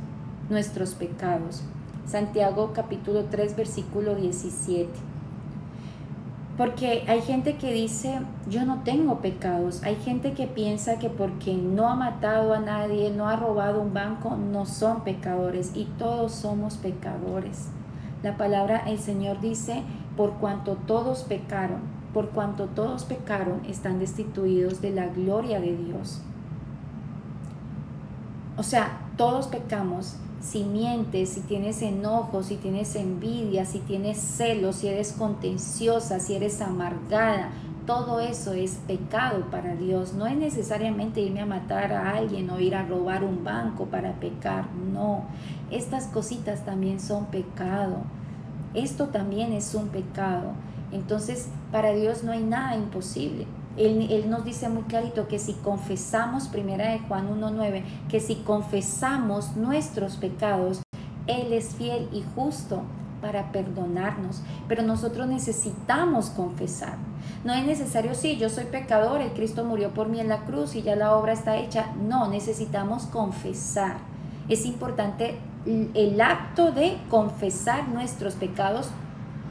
nuestros pecados. Santiago capítulo 3, versículo 17. Porque hay gente que dice, yo no tengo pecados. Hay gente que piensa que porque no ha matado a nadie, no ha robado un banco, no son pecadores. Y todos somos pecadores. La palabra, el Señor dice, por cuanto todos pecaron, están destituidos de la gloria de Dios. O sea, todos pecamos. Si mientes, si tienes enojo, si tienes envidia, si tienes celos, si eres contenciosa, si eres amargada, todo eso es pecado para Dios. No es necesariamente irme a matar a alguien o ir a robar un banco para pecar, no. Estas cositas también son pecado. Esto también es un pecado. Entonces, para Dios no hay nada imposible. Él nos dice muy clarito que si confesamos, primera de Juan 1:9, que si confesamos nuestros pecados, Él es fiel y justo para perdonarnos. Pero nosotros necesitamos confesar. No es necesario, sí, yo soy pecador, el Cristo murió por mí en la cruz y ya la obra está hecha. No, necesitamos confesar. Es importante el acto de confesar nuestros pecados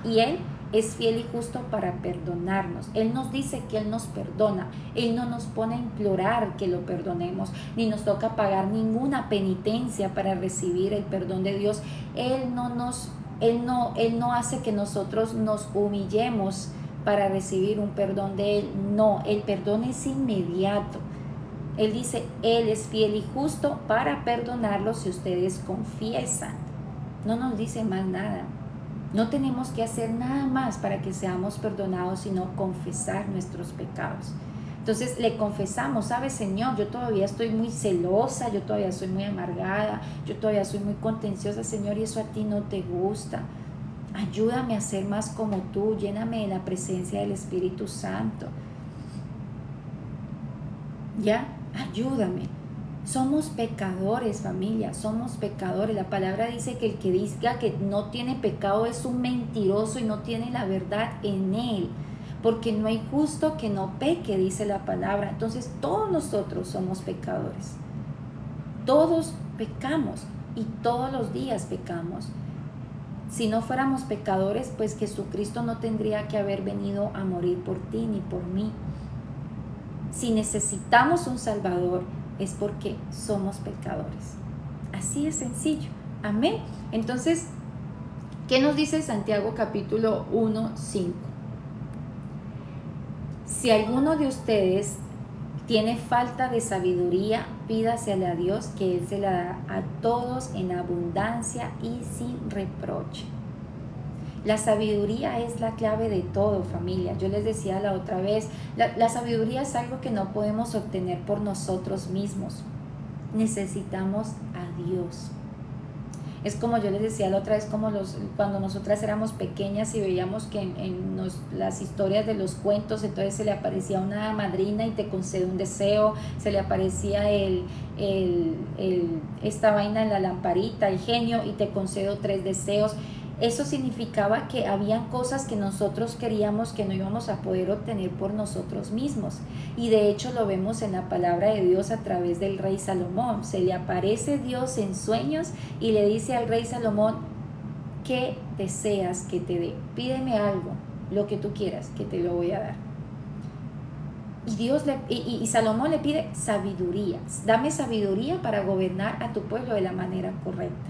y Él es fiel y justo para perdonarnos. Él nos dice que Él nos perdona. Él no nos pone a implorar que lo perdonemos, ni nos toca pagar ninguna penitencia para recibir el perdón de Dios. Él no hace que nosotros nos humillemos para recibir un perdón de Él. No, el perdón es inmediato. Él dice, Él es fiel y justo para perdonarlos si ustedes confiesan. No nos dice más nada. No tenemos que hacer nada más para que seamos perdonados, sino confesar nuestros pecados. Entonces le confesamos, ¿sabes, Señor? Yo todavía estoy muy celosa, yo todavía soy muy amargada, yo todavía soy muy contenciosa, Señor, y eso a ti no te gusta. Ayúdame a ser más como tú, lléname de la presencia del Espíritu Santo. ¿Ya? Ayúdame. Somos pecadores, familia, somos pecadores. La palabra dice que el que diga que no tiene pecado es un mentiroso y no tiene la verdad en él, porque no hay justo que no peque, dice la palabra. Entonces todos nosotros somos pecadores. Todos pecamos y todos los días pecamos. Si no fuéramos pecadores, pues Jesucristo no tendría que haber venido a morir por ti ni por mí. Si necesitamos un Salvador, es porque somos pecadores. Así es sencillo. Amén. Entonces, ¿qué nos dice Santiago capítulo 1:5? Si alguno de ustedes tiene falta de sabiduría, pídasela a Dios, que Él se la da a todos en abundancia y sin reproche. La sabiduría es la clave de todo, familia. Yo les decía la otra vez, la sabiduría es algo que no podemos obtener por nosotros mismos. Necesitamos a Dios. Es como yo les decía la otra vez, como cuando nosotras éramos pequeñas y veíamos que las historias de los cuentos, entonces se le aparecía una madrina y te concede un deseo, se le aparecía esta vaina en la lamparita, el genio, y te concedo 3 deseos. Eso significaba que habían cosas que nosotros queríamos que no íbamos a poder obtener por nosotros mismos. Y de hecho lo vemos en la palabra de Dios a través del rey Salomón. Se le aparece Dios en sueños y le dice al rey Salomón: ¿qué deseas que te dé? Pídeme algo, lo que tú quieras, que te lo voy a dar. Y Salomón le pide sabiduría. Dame sabiduría para gobernar a tu pueblo de la manera correcta.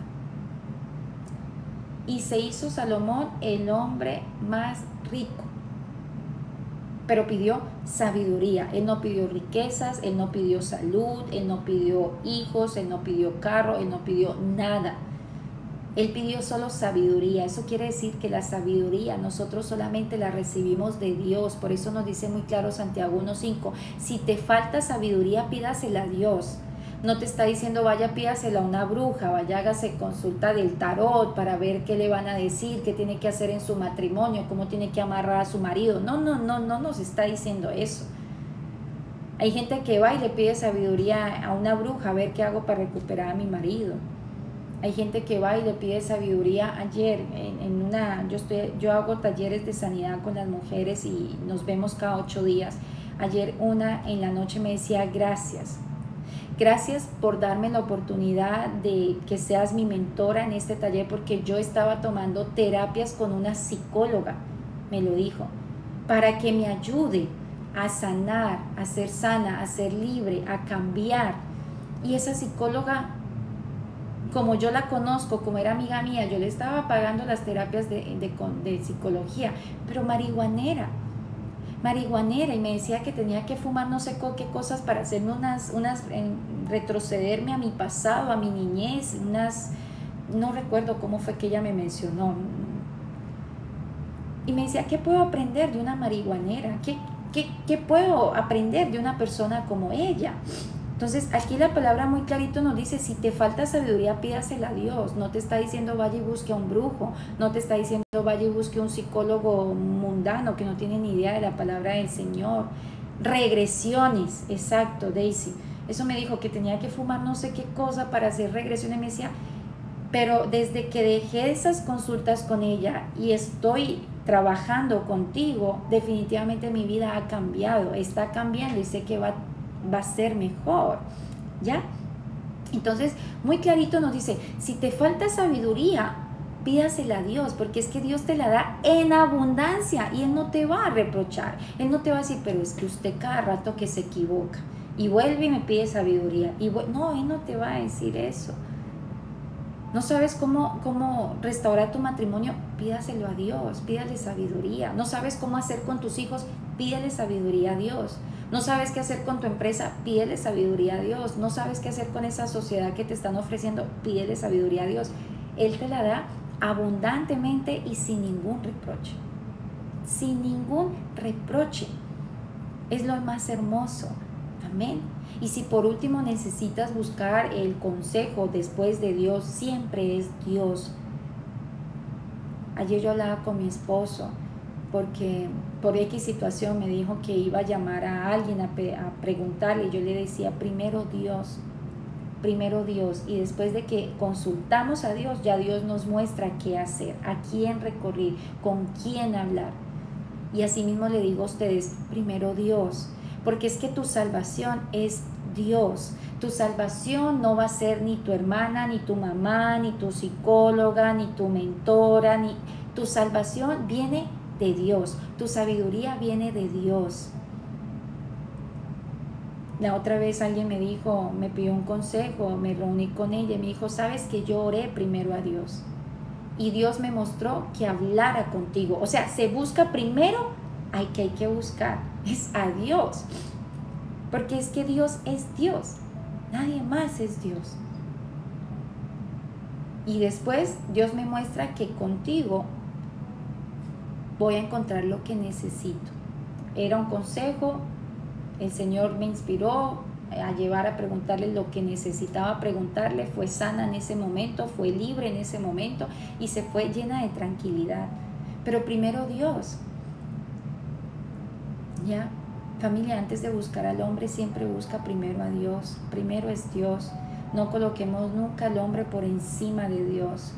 Y se hizo Salomón el hombre más rico, pero pidió sabiduría. Él no pidió riquezas, él no pidió salud, él no pidió hijos, él no pidió carro, él no pidió nada. Él pidió solo sabiduría. Eso quiere decir que la sabiduría nosotros solamente la recibimos de Dios. Por eso nos dice muy claro Santiago 1:5: si te falta sabiduría, pídasela a Dios. No te está diciendo vaya pídasela a una bruja, vaya hágase consulta del tarot para ver qué le van a decir, qué tiene que hacer en su matrimonio, cómo tiene que amarrar a su marido. No nos está diciendo eso. Hay gente que va y le pide sabiduría a una bruja, a ver qué hago para recuperar a mi marido. Hay gente que va y le pide sabiduría. Ayer yo hago talleres de sanidad con las mujeres y nos vemos cada 8 días. Ayer una en la noche me decía: Gracias por darme la oportunidad de que seas mi mentora en este taller, porque yo estaba tomando terapias con una psicóloga, me lo dijo, para que me ayude a sanar, a ser sana, a ser libre, a cambiar. Y esa psicóloga, como yo la conozco, como era amiga mía, yo le estaba pagando las terapias de psicología, pero marihuanera, y me decía que tenía que fumar no sé qué cosas para hacerme retrocederme a mi pasado, a mi niñez, no recuerdo cómo fue que ella me mencionó. Y me decía: ¿qué puedo aprender de una marihuanera? ¿Qué puedo aprender de una persona como ella? Entonces aquí la palabra muy clarito nos dice: si te falta sabiduría, pídasela a Dios. No te está diciendo vaya y busque a un brujo, no te está diciendo vaya y busque a un psicólogo mundano que no tiene ni idea de la palabra del Señor. Regresiones, exacto, Daisy. Eso me dijo que tenía que fumar no sé qué cosa para hacer regresiones. Me decía, pero desde que dejé esas consultas con ella y estoy trabajando contigo, definitivamente mi vida ha cambiado, está cambiando y sé que va a ser mejor, ¿ya? Entonces, muy clarito nos dice: si te falta sabiduría, pídasela a Dios, porque es que Dios te la da en abundancia y Él no te va a reprochar. Él no te va a decir: pero es que usted cada rato que se equivoca y vuelve y me pide sabiduría. No, Él no te va a decir eso. ¿No sabes cómo restaurar tu matrimonio? Pídaselo a Dios, pídale sabiduría. ¿No sabes cómo hacer con tus hijos? Pídale sabiduría a Dios. ¿No sabes qué hacer con tu empresa? Pídele sabiduría a Dios. ¿No sabes qué hacer con esa sociedad que te están ofreciendo? Pídele sabiduría a Dios. Él te la da abundantemente y sin ningún reproche. Sin ningún reproche. Es lo más hermoso. Amén. Y si por último necesitas buscar el consejo después de Dios, siempre es Dios. Ayer yo hablaba con mi esposo porque por X situación me dijo que iba a llamar a alguien a preguntarle, y yo le decía: primero Dios, y después de que consultamos a Dios, ya Dios nos muestra qué hacer, a quién recurrir, con quién hablar. Y así mismo le digo a ustedes: primero Dios, porque es que tu salvación es Dios. Tu salvación no va a ser ni tu hermana, ni tu mamá, ni tu psicóloga, ni tu mentora, tu salvación viene de Dios, tu sabiduría viene de Dios. La otra vez alguien me dijo, me pidió un consejo, me reuní con ella y me dijo: sabes que yo oré primero a Dios y Dios me mostró que hablara contigo. O sea, se busca primero, hay que buscar, es a Dios, porque es que Dios es Dios, nadie más es Dios. Y después Dios me muestra que contigo voy a encontrar lo que necesito. Era un consejo, el Señor me inspiró, a llevar a preguntarle lo que necesitaba preguntarle, fue sana en ese momento, fue libre en ese momento y se fue llena de tranquilidad. Pero primero Dios. ¿Ya? Familia, antes de buscar al hombre, siempre busca primero a Dios. Primero es Dios. No coloquemos nunca al hombre por encima de Dios,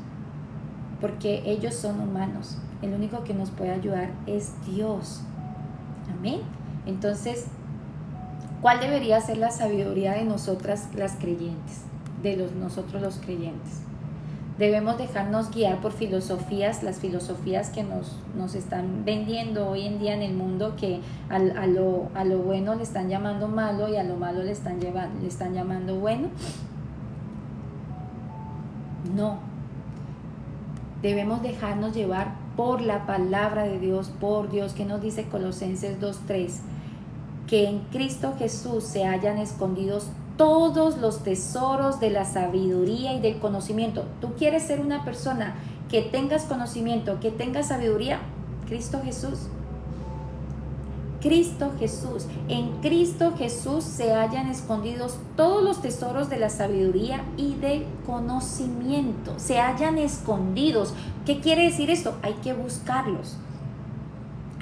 porque ellos son humanos. El único que nos puede ayudar es Dios. Amén. Entonces, ¿cuál debería ser la sabiduría de nosotras las creyentes? Nosotros los creyentes. Debemos dejarnos guiar por filosofías, las filosofías que nos están vendiendo hoy en día en el mundo, que a lo bueno le están llamando malo y a lo malo le están llamando bueno. No. Debemos dejarnos llevar por la palabra de Dios, por Dios, que nos dice Colosenses 2:3, que en Cristo Jesús se hallan escondidos todos los tesoros de la sabiduría y del conocimiento. ¿Tú quieres ser una persona que tengas conocimiento, que tengas sabiduría? Cristo Jesús. Cristo Jesús. En Cristo Jesús se hallan escondidos todos los tesoros de la sabiduría y del conocimiento. Se hallan escondidos. ¿Qué quiere decir esto? Hay que buscarlos.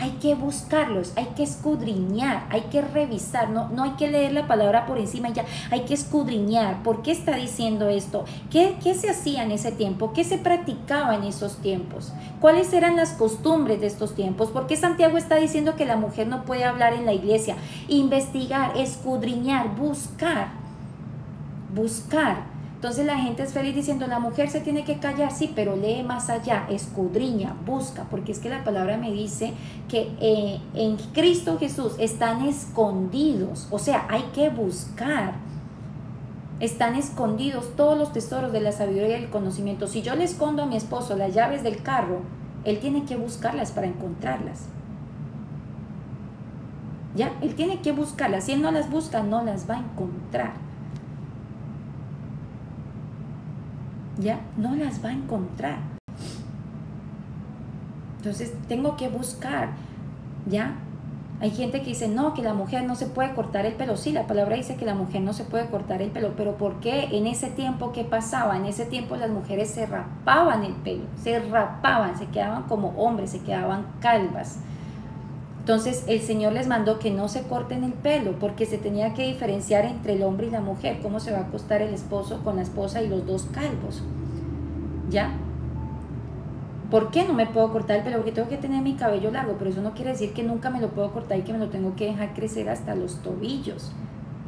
Hay que buscarlos, hay que escudriñar, hay que revisar, no hay que leer la palabra por encima y ya, hay que escudriñar. ¿Por qué está diciendo esto? ¿Qué se hacía en ese tiempo? ¿Qué se practicaba en esos tiempos? ¿Cuáles eran las costumbres de estos tiempos? ¿Por qué Santiago está diciendo que la mujer no puede hablar en la iglesia? Investigar, escudriñar, buscar. Entonces la gente es feliz diciendo, la mujer se tiene que callar, sí, pero lee más allá, escudriña, busca, porque es que la palabra me dice que en Cristo Jesús están escondidos, o sea, hay que buscar. Están escondidos todos los tesoros de la sabiduría y el conocimiento. Si yo le escondo a mi esposo las llaves del carro, él tiene que buscarlas para encontrarlas. ¿Ya? Él tiene que buscarlas. Si él no las busca, no las va a encontrar. ¿Ya? No las va a encontrar. Entonces tengo que buscar. ¿Ya? Hay gente que dice, no, que la mujer no se puede cortar el pelo. Sí, la palabra dice que la mujer no se puede cortar el pelo, pero ¿por qué en ese tiempo qué pasaba? En ese tiempo las mujeres se rapaban el pelo, se rapaban, se quedaban como hombres, se quedaban calvas. Entonces el Señor les mandó que no se corten el pelo, porque se tenía que diferenciar entre el hombre y la mujer. ¿Cómo se va a acostar el esposo con la esposa y los dos calvos? ¿Ya? ¿Por qué no me puedo cortar el pelo? Porque tengo que tener mi cabello largo, pero eso no quiere decir que nunca me lo puedo cortar y que me lo tengo que dejar crecer hasta los tobillos.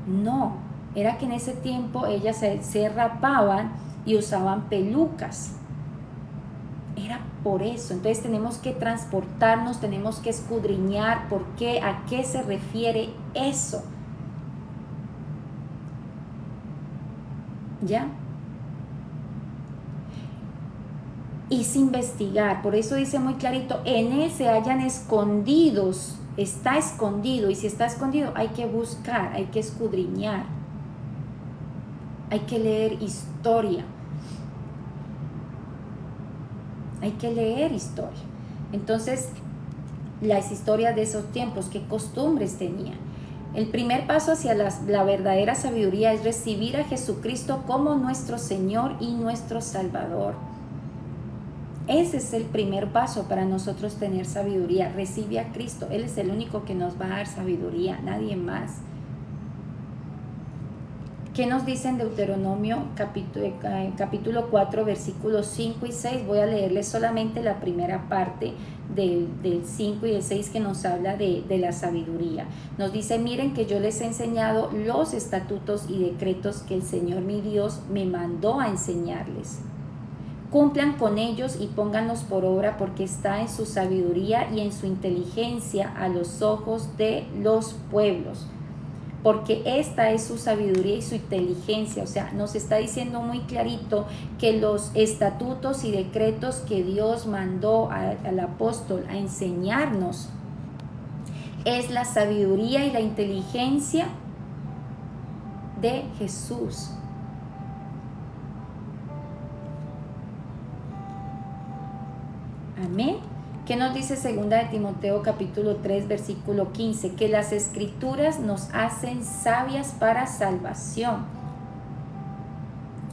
No, era que en ese tiempo ellas se rapaban y usaban pelucas. Era por eso. Entonces tenemos que transportarnos, tenemos que escudriñar por qué, a qué se refiere eso. ¿Ya? Y sin investigar, por eso dice muy clarito, en él se hallan escondidos, está escondido, y si está escondido hay que buscar, hay que escudriñar, hay que leer historia, hay que leer historia. Entonces, las historias de esos tiempos, qué costumbres tenían. El primer paso hacia la verdadera sabiduría es recibir a Jesucristo como nuestro Señor y nuestro Salvador. Ese es el primer paso para nosotros tener sabiduría. Recibe a Cristo. Él es el único que nos va a dar sabiduría, nadie más. ¿Qué nos dice en Deuteronomio capítulo 4, versículos 5 y 6? Voy a leerles solamente la primera parte del 5 y el 6 que nos habla de la sabiduría. Nos dice, miren que yo les he enseñado los estatutos y decretos que el Señor mi Dios me mandó a enseñarles. Cumplan con ellos y pónganlos por obra, porque está en su sabiduría y en su inteligencia a los ojos de los pueblos. Porque esta es su sabiduría y su inteligencia. O sea, nos está diciendo muy clarito que los estatutos y decretos que Dios mandó al apóstol a enseñarnos es la sabiduría y la inteligencia de Jesús. Amén. ¿Qué nos dice 2 de Timoteo capítulo 3 versículo 15? Que las escrituras nos hacen sabias para salvación.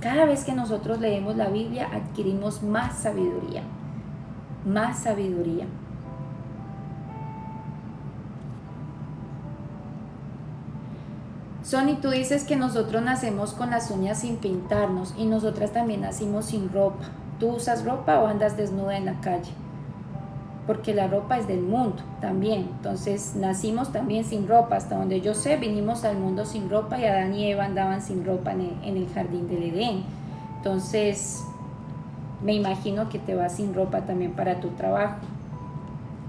Cada vez que nosotros leemos la Biblia adquirimos más sabiduría, más sabiduría. Sony, tú dices que nosotros nacemos con las uñas sin pintarnos y nosotras también nacimos sin ropa. ¿Tú usas ropa o andas desnuda en la calle? Porque la ropa es del mundo también. Entonces nacimos también sin ropa. Hasta donde yo sé, vinimos al mundo sin ropa y Adán y Eva andaban sin ropa en el jardín del Edén. Entonces me imagino que te vas sin ropa también para tu trabajo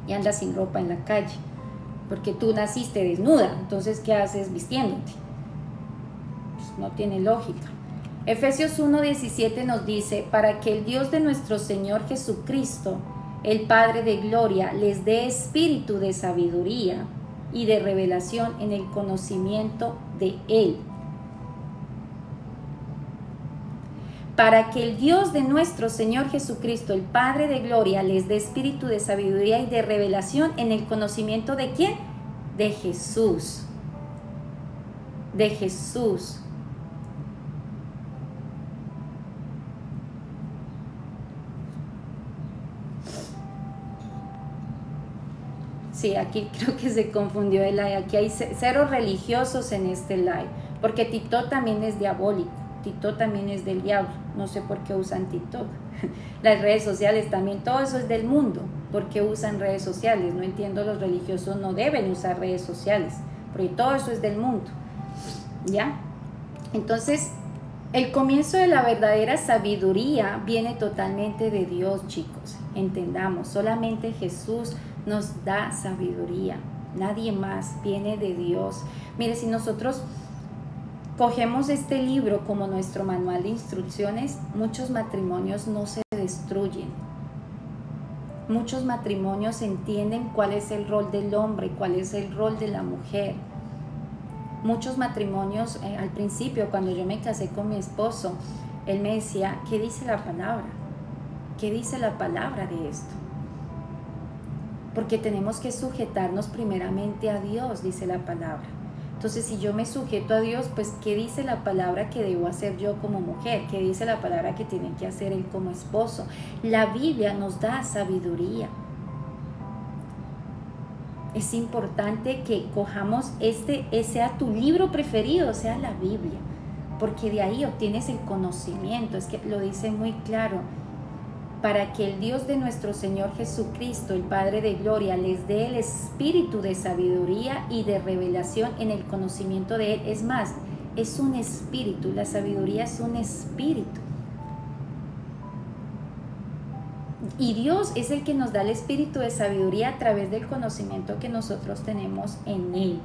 y andas sin ropa en la calle. Porque tú naciste desnuda. Entonces, ¿qué haces vistiéndote? Pues no tiene lógica. Efesios 1:17 nos dice, para que el Dios de nuestro Señor Jesucristo, el Padre de gloria, les dé espíritu de sabiduría y de revelación en el conocimiento de Él. Para que el Dios de nuestro Señor Jesucristo, el Padre de gloria, les dé espíritu de sabiduría y de revelación en el conocimiento de ¿quién? De Jesús. De Jesús. Sí, aquí creo que se confundió el live. Aquí hay cero religiosos en este live, porque TikTok también es diabólico. TikTok también es del diablo. No sé por qué usan TikTok. Las redes sociales también, todo eso es del mundo. ¿Por qué usan redes sociales? No entiendo, los religiosos no deben usar redes sociales, porque todo eso es del mundo. ¿Ya? Entonces, el comienzo de la verdadera sabiduría viene totalmente de Dios, chicos. Entendamos, solamente Jesús nos da sabiduría. Nadie más, viene de Dios. Mire, si nosotros cogemos este libro como nuestro manual de instrucciones, muchos matrimonios no se destruyen. Muchos matrimonios entienden cuál es el rol del hombre, cuál es el rol de la mujer. Muchos matrimonios, al principio, cuando yo me casé con mi esposo, él me decía, ¿qué dice la palabra? ¿Qué dice la palabra de esto? Porque tenemos que sujetarnos primeramente a Dios, dice la palabra. Entonces, si yo me sujeto a Dios, pues, ¿qué dice la palabra que debo hacer yo como mujer? ¿Qué dice la palabra que tiene que hacer él como esposo? La Biblia nos da sabiduría. Es importante que cojamos sea tu libro preferido, sea la Biblia, porque de ahí obtienes el conocimiento. Es que lo dice muy claro. Para que el Dios de nuestro Señor Jesucristo, el Padre de gloria, les dé el espíritu de sabiduría y de revelación en el conocimiento de Él. Es más, es un espíritu, la sabiduría es un espíritu. Y Dios es el que nos da el espíritu de sabiduría a través del conocimiento que nosotros tenemos en Él.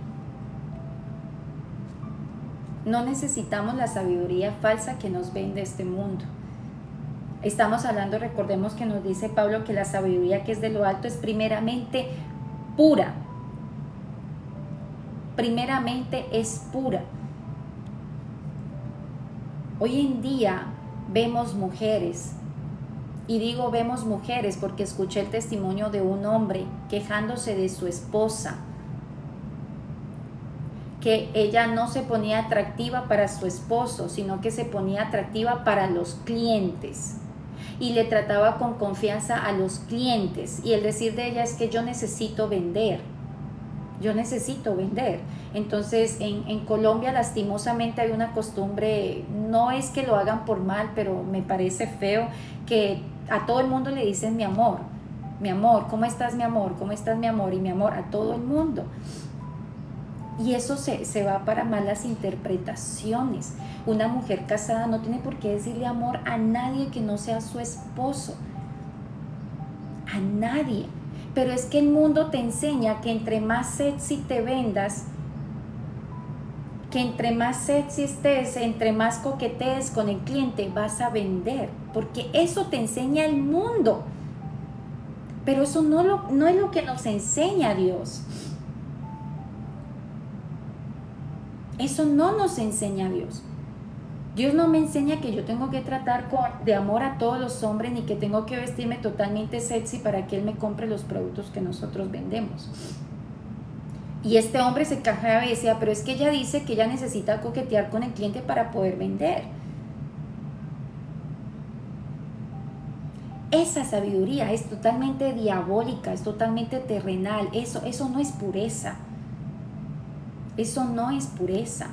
No necesitamos la sabiduría falsa que nos vende este mundo. Estamos hablando, recordemos que nos dice Pablo que la sabiduría que es de lo alto es primeramente pura. Primeramente es pura. Hoy en día vemos mujeres, y digo vemos mujeres porque escuché el testimonio de un hombre quejándose de su esposa, que ella no se ponía atractiva para su esposo, sino que se ponía atractiva para los clientes. Y le trataba con confianza a los clientes, y el decir de ella es que yo necesito vender, Entonces en Colombia lastimosamente hay una costumbre, no es que lo hagan por mal, pero me parece feo, que a todo el mundo le dicen mi amor, ¿cómo estás mi amor? ¿Cómo estás mi amor? Y mi amor a todo el mundo. Y eso se va para malas interpretaciones. Una mujer casada no tiene por qué decirle amor a nadie que no sea su esposo. A nadie. Pero es que el mundo te enseña que entre más sexy te vendas, que entre más sexy estés, entre más coquetees con el cliente, vas a vender. Porque eso te enseña el mundo. Pero eso no es lo que nos enseña Dios. Eso no nos enseña Dios. Dios no me enseña que yo tengo que tratar de amor a todos los hombres, ni que tengo que vestirme totalmente sexy para que Él me compre los productos que nosotros vendemos. Y este hombre se quejaba y decía, pero es que ella dice que ella necesita coquetear con el cliente para poder vender. Esa sabiduría es totalmente diabólica, es totalmente terrenal. Eso no es pureza. Eso no es pureza.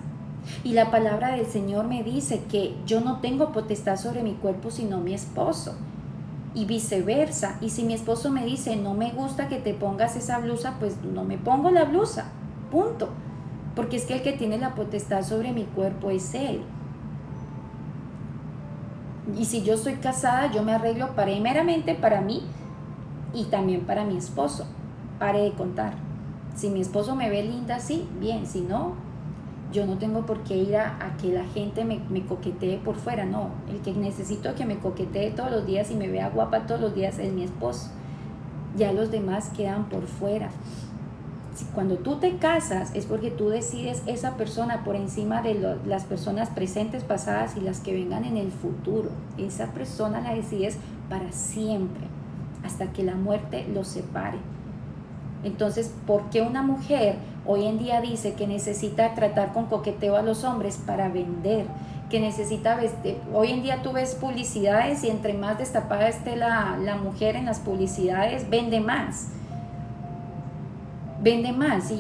Y la palabra del Señor me dice que yo no tengo potestad sobre mi cuerpo sino mi esposo. Y viceversa. Y si mi esposo me dice, no me gusta que te pongas esa blusa, pues no me pongo la blusa. Punto. Porque es que el que tiene la potestad sobre mi cuerpo es Él. Y si yo estoy casada, yo me arreglo primeramente para mí y también para mi esposo. Pare de contar. Si mi esposo me ve linda, sí, bien. Si no, yo no tengo por qué ir a que la gente me coquetee por fuera. No, el que necesito que me coquetee todos los días y me vea guapa todos los días es mi esposo. Ya los demás quedan por fuera. Cuando tú te casas es porque tú decides esa persona por encima de las personas presentes, pasadas y las que vengan en el futuro. Esa persona la decides para siempre, hasta que la muerte los separe. Entonces, ¿por qué una mujer hoy en día dice que necesita tratar con coqueteo a los hombres para vender? Que necesita vestir. Hoy en día tú ves publicidades y entre más destapada esté la mujer en las publicidades, vende más. Vende más.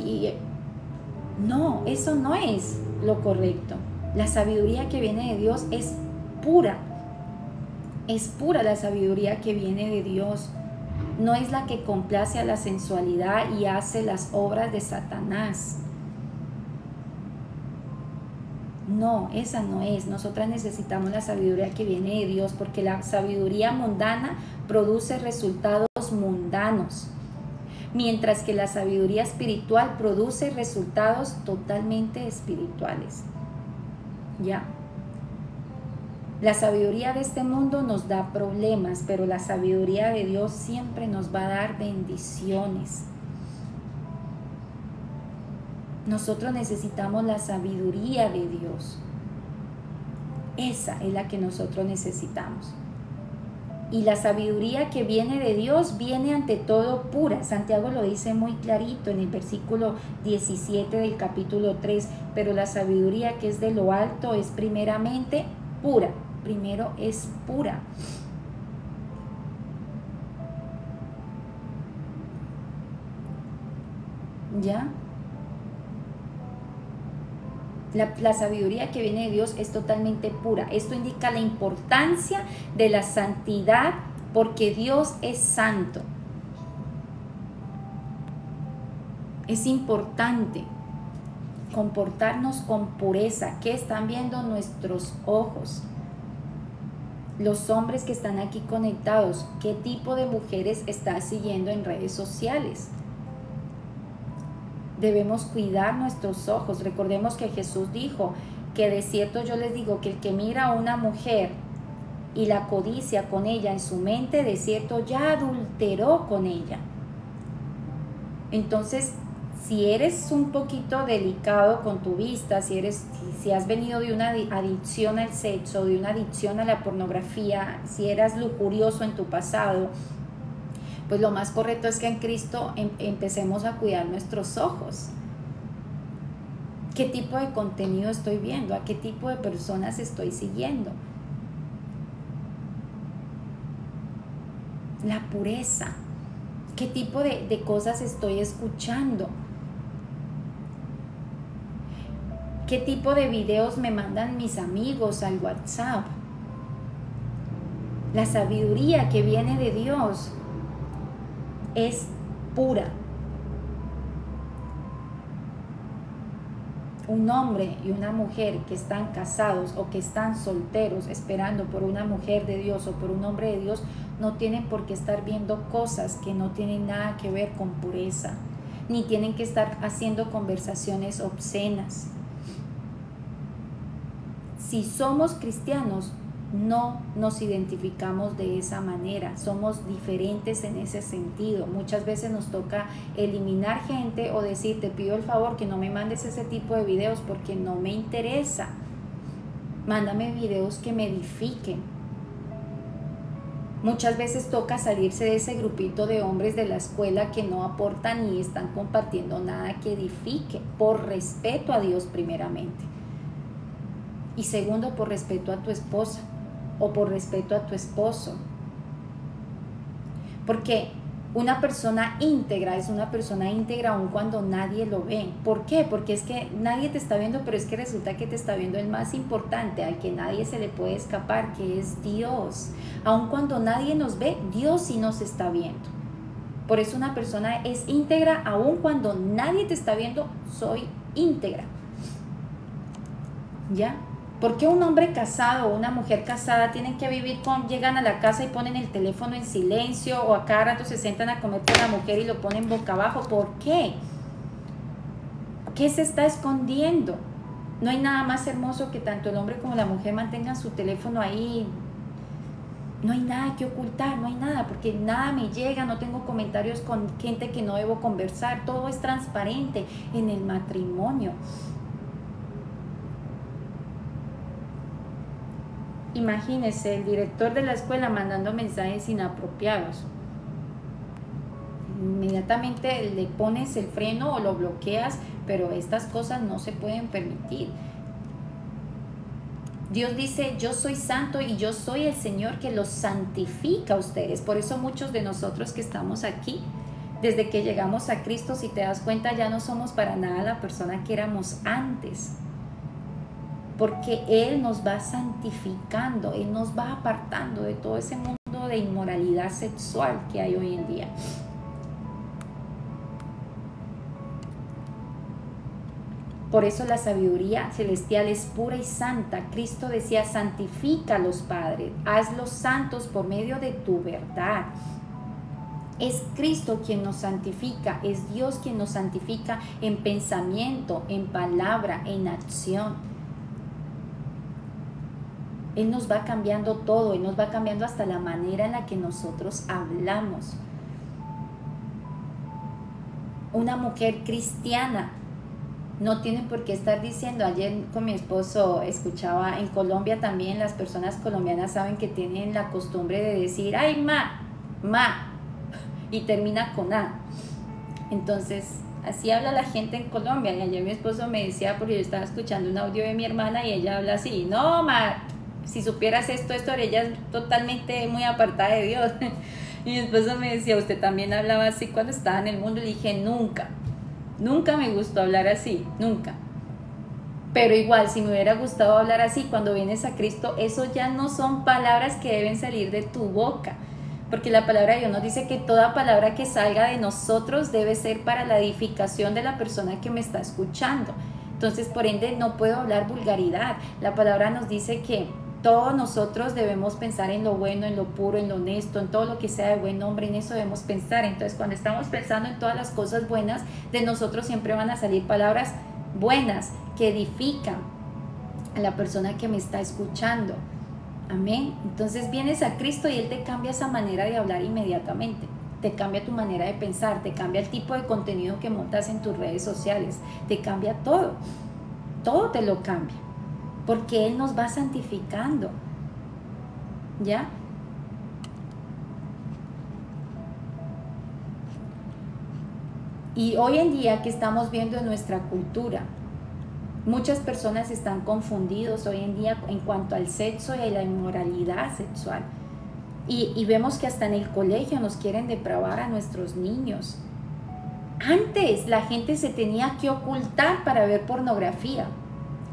No, eso no es lo correcto. La sabiduría que viene de Dios es pura. Es pura la sabiduría que viene de Dios. No es la que complace a la sensualidad y hace las obras de Satanás. No, esa no es. Nosotras necesitamos la sabiduría que viene de Dios, porque la sabiduría mundana produce resultados mundanos, mientras que la sabiduría espiritual produce resultados totalmente espirituales. ¿Ya? La sabiduría de este mundo nos da problemas, pero la sabiduría de Dios siempre nos va a dar bendiciones. Nosotros necesitamos la sabiduría de Dios. Esa es la que nosotros necesitamos. Y la sabiduría que viene de Dios viene ante todo pura. Santiago lo dice muy clarito en el versículo 17 del capítulo 3. Pero la sabiduría que es de lo alto es primeramente pura. Primero es pura. ¿Ya? La sabiduría que viene de Dios es totalmente pura. Esto indica la importancia de la santidad, porque Dios es santo. Es importante comportarnos con pureza. ¿Qué están viendo nuestros ojos? Los hombres que están aquí conectados, ¿qué tipo de mujeres están siguiendo en redes sociales? Debemos cuidar nuestros ojos. Recordemos que Jesús dijo que de cierto yo les digo que el que mira a una mujer y la codicia con ella en su mente, de cierto ya adulteró con ella. Entonces, si eres un poquito delicado con tu vista, si has venido de una adicción al sexo, de una adicción a la pornografía, si eras lujurioso en tu pasado, pues lo más correcto es que en Cristo empecemos a cuidar nuestros ojos. ¿Qué tipo de contenido estoy viendo? ¿A qué tipo de personas estoy siguiendo? La pureza. ¿Qué tipo de cosas estoy escuchando? ¿Qué tipo de videos me mandan mis amigos al WhatsApp? La sabiduría que viene de Dios es pura. Un hombre y una mujer que están casados o que están solteros esperando por una mujer de Dios o por un hombre de Dios no tienen por qué estar viendo cosas que no tienen nada que ver con pureza, ni tienen que estar haciendo conversaciones obscenas. Si somos cristianos, no nos identificamos de esa manera, somos diferentes en ese sentido. Muchas veces nos toca eliminar gente o decir, te pido el favor que no me mandes ese tipo de videos porque no me interesa. Mándame videos que me edifiquen. Muchas veces toca salirse de ese grupito de hombres de la escuela que no aportan ni están compartiendo nada que edifique, por respeto a Dios primeramente. Y segundo, por respeto a tu esposa o por respeto a tu esposo. Porque una persona íntegra es una persona íntegra aun cuando nadie lo ve. ¿Por qué? Porque es que nadie te está viendo, pero es que resulta que te está viendo el más importante, al que nadie se le puede escapar, que es Dios. Aun cuando nadie nos ve, Dios sí nos está viendo. Por eso una persona es íntegra aun cuando nadie te está viendo. Soy íntegra. ¿Ya? ¿Por qué un hombre casado o una mujer casada tienen que vivir llegan a la casa y ponen el teléfono en silencio, o a cada rato se sientan a comer con la mujer y lo ponen boca abajo? ¿Por qué? ¿Qué se está escondiendo? No hay nada más hermoso que tanto el hombre como la mujer mantengan su teléfono ahí. No hay nada que ocultar, no hay nada, porque nada me llega, no tengo comentarios con gente que no debo conversar, todo es transparente en el matrimonio. Imagínese el director de la escuela mandando mensajes inapropiados. Inmediatamente le pones el freno o lo bloqueas, pero estas cosas no se pueden permitir. Dios dice, yo soy santo y yo soy el Señor que los santifica a ustedes. Por eso muchos de nosotros que estamos aquí, desde que llegamos a Cristo, si te das cuenta, ya no somos para nada la persona que éramos antes. Porque Él nos va santificando, Él nos va apartando de todo ese mundo de inmoralidad sexual que hay hoy en día. Por eso la sabiduría celestial es pura y santa. Cristo decía, santifícalos, Padre, hazlos santos por medio de tu verdad. Es Cristo quien nos santifica, es Dios quien nos santifica en pensamiento, en palabra, en acción. Él nos va cambiando todo, Él nos va cambiando hasta la manera en la que nosotros hablamos. Una mujer cristiana no tiene por qué estar diciendo, ayer con mi esposo escuchaba, en Colombia también las personas colombianas saben que tienen la costumbre de decir, ay, ma, y termina con A. Entonces, así habla la gente en Colombia. Y ayer mi esposo me decía, porque yo estaba escuchando un audio de mi hermana y ella habla así, no, ma, si supieras esto, ella es totalmente muy apartada de Dios. Y mi esposo me decía, usted también hablaba así cuando estaba en el mundo. Y le dije, nunca me gustó hablar así, nunca. Pero igual, si me hubiera gustado hablar así, cuando vienes a Cristo, eso ya no son palabras que deben salir de tu boca. Porque la palabra de Dios nos dice que toda palabra que salga de nosotros debe ser para la edificación de la persona que me está escuchando. Entonces, por ende, no puedo hablar vulgaridad. La palabra nos dice que todos nosotros debemos pensar en lo bueno, en lo puro, en lo honesto, en todo lo que sea de buen nombre, en eso debemos pensar. Entonces, cuando estamos pensando en todas las cosas buenas, de nosotros siempre van a salir palabras buenas que edifican a la persona que me está escuchando. Amén. Entonces vienes a Cristo y Él te cambia esa manera de hablar inmediatamente. Te cambia tu manera de pensar, te cambia el tipo de contenido que montas en tus redes sociales, te cambia todo. Todo te lo cambia. Porque Él nos va santificando, ¿ya? Y hoy en día que estamos viendo en nuestra cultura, muchas personas están confundidos hoy en día en cuanto al sexo y a la inmoralidad sexual. Y vemos que hasta en el colegio nos quieren depravar a nuestros niños. Antes la gente se tenía que ocultar para ver pornografía.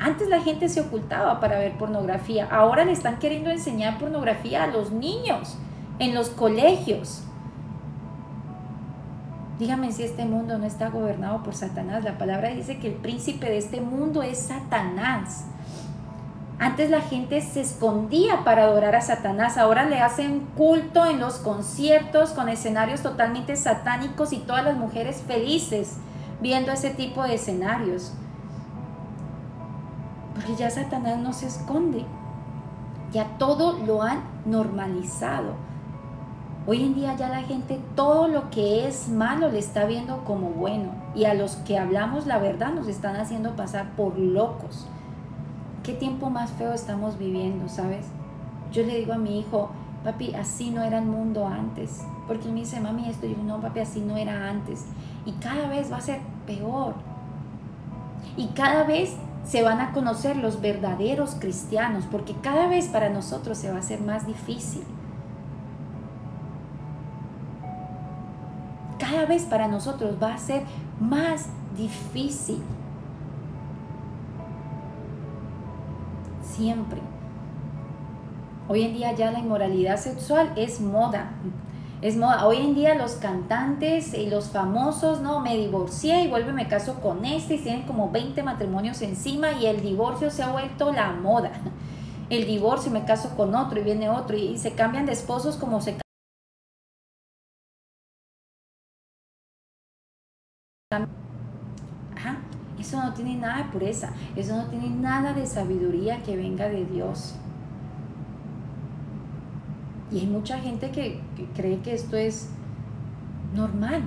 Antes la gente se ocultaba para ver pornografía. Ahora le están queriendo enseñar pornografía a los niños en los colegios. Dígame si este mundo no está gobernado por Satanás. La palabra dice que el príncipe de este mundo es Satanás. Antes la gente se escondía para adorar a Satanás. Ahora le hacen culto en los conciertos con escenarios totalmente satánicos y todas las mujeres felices viendo ese tipo de escenarios. Porque ya Satanás no se esconde. Ya todo lo han normalizado. Hoy en día ya la gente todo lo que es malo le está viendo como bueno. Y a los que hablamos la verdad nos están haciendo pasar por locos. ¿Qué tiempo más feo estamos viviendo, sabes? Yo le digo a mi hijo, papi, así no era el mundo antes. Porque él me dice, mami, esto. Y yo, no, papi, así no era antes. Y cada vez va a ser peor. Y cada vez se van a conocer los verdaderos cristianos, porque cada vez para nosotros se va a hacer más difícil. Cada vez para nosotros va a ser más difícil. Siempre. Hoy en día ya la inmoralidad sexual es moda. Es moda. Hoy en día los cantantes y los famosos, no, me divorcié y vuelvo y me caso con este, y tienen como 20 matrimonios encima, y el divorcio se ha vuelto la moda. El divorcio, y me caso con otro y viene otro, y se cambian de esposos como se cambian. Ajá. Eso no tiene nada de pureza, eso no tiene nada de sabiduría que venga de Dios. Y hay mucha gente que cree que esto es normal.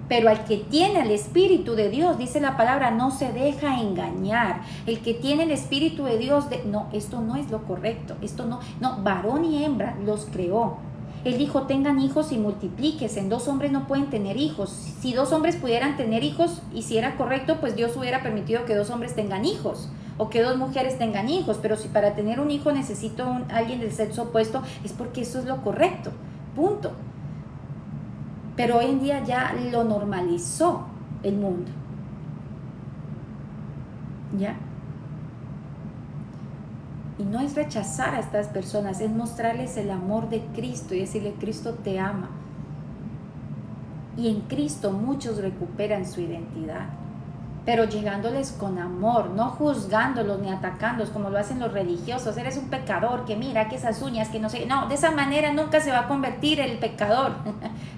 Pero al que tiene el Espíritu de Dios, dice la palabra, no se deja engañar. El que tiene el Espíritu de Dios, no, esto no es lo correcto. Esto no, varón y hembra los creó. Él dijo, tengan hijos y multiplíquense. 2 hombres no pueden tener hijos. Si 2 hombres pudieran tener hijos, y si era correcto, pues Dios hubiera permitido que 2 hombres tengan hijos, o que 2 mujeres tengan hijos. Pero si para tener un hijo necesito alguien del sexo opuesto, es porque eso es lo correcto. Punto. Pero hoy en día ya lo normalizó el mundo. ¿Ya? Y no es rechazar a estas personas, es mostrarles el amor de Cristo y decirle, Cristo te ama. Y en Cristo muchos recuperan su identidad, pero llegándoles con amor, no juzgándolos ni atacándolos como lo hacen los religiosos. Eres un pecador, que mira, que esas uñas, que no sé. No, de esa manera nunca se va a convertir el pecador,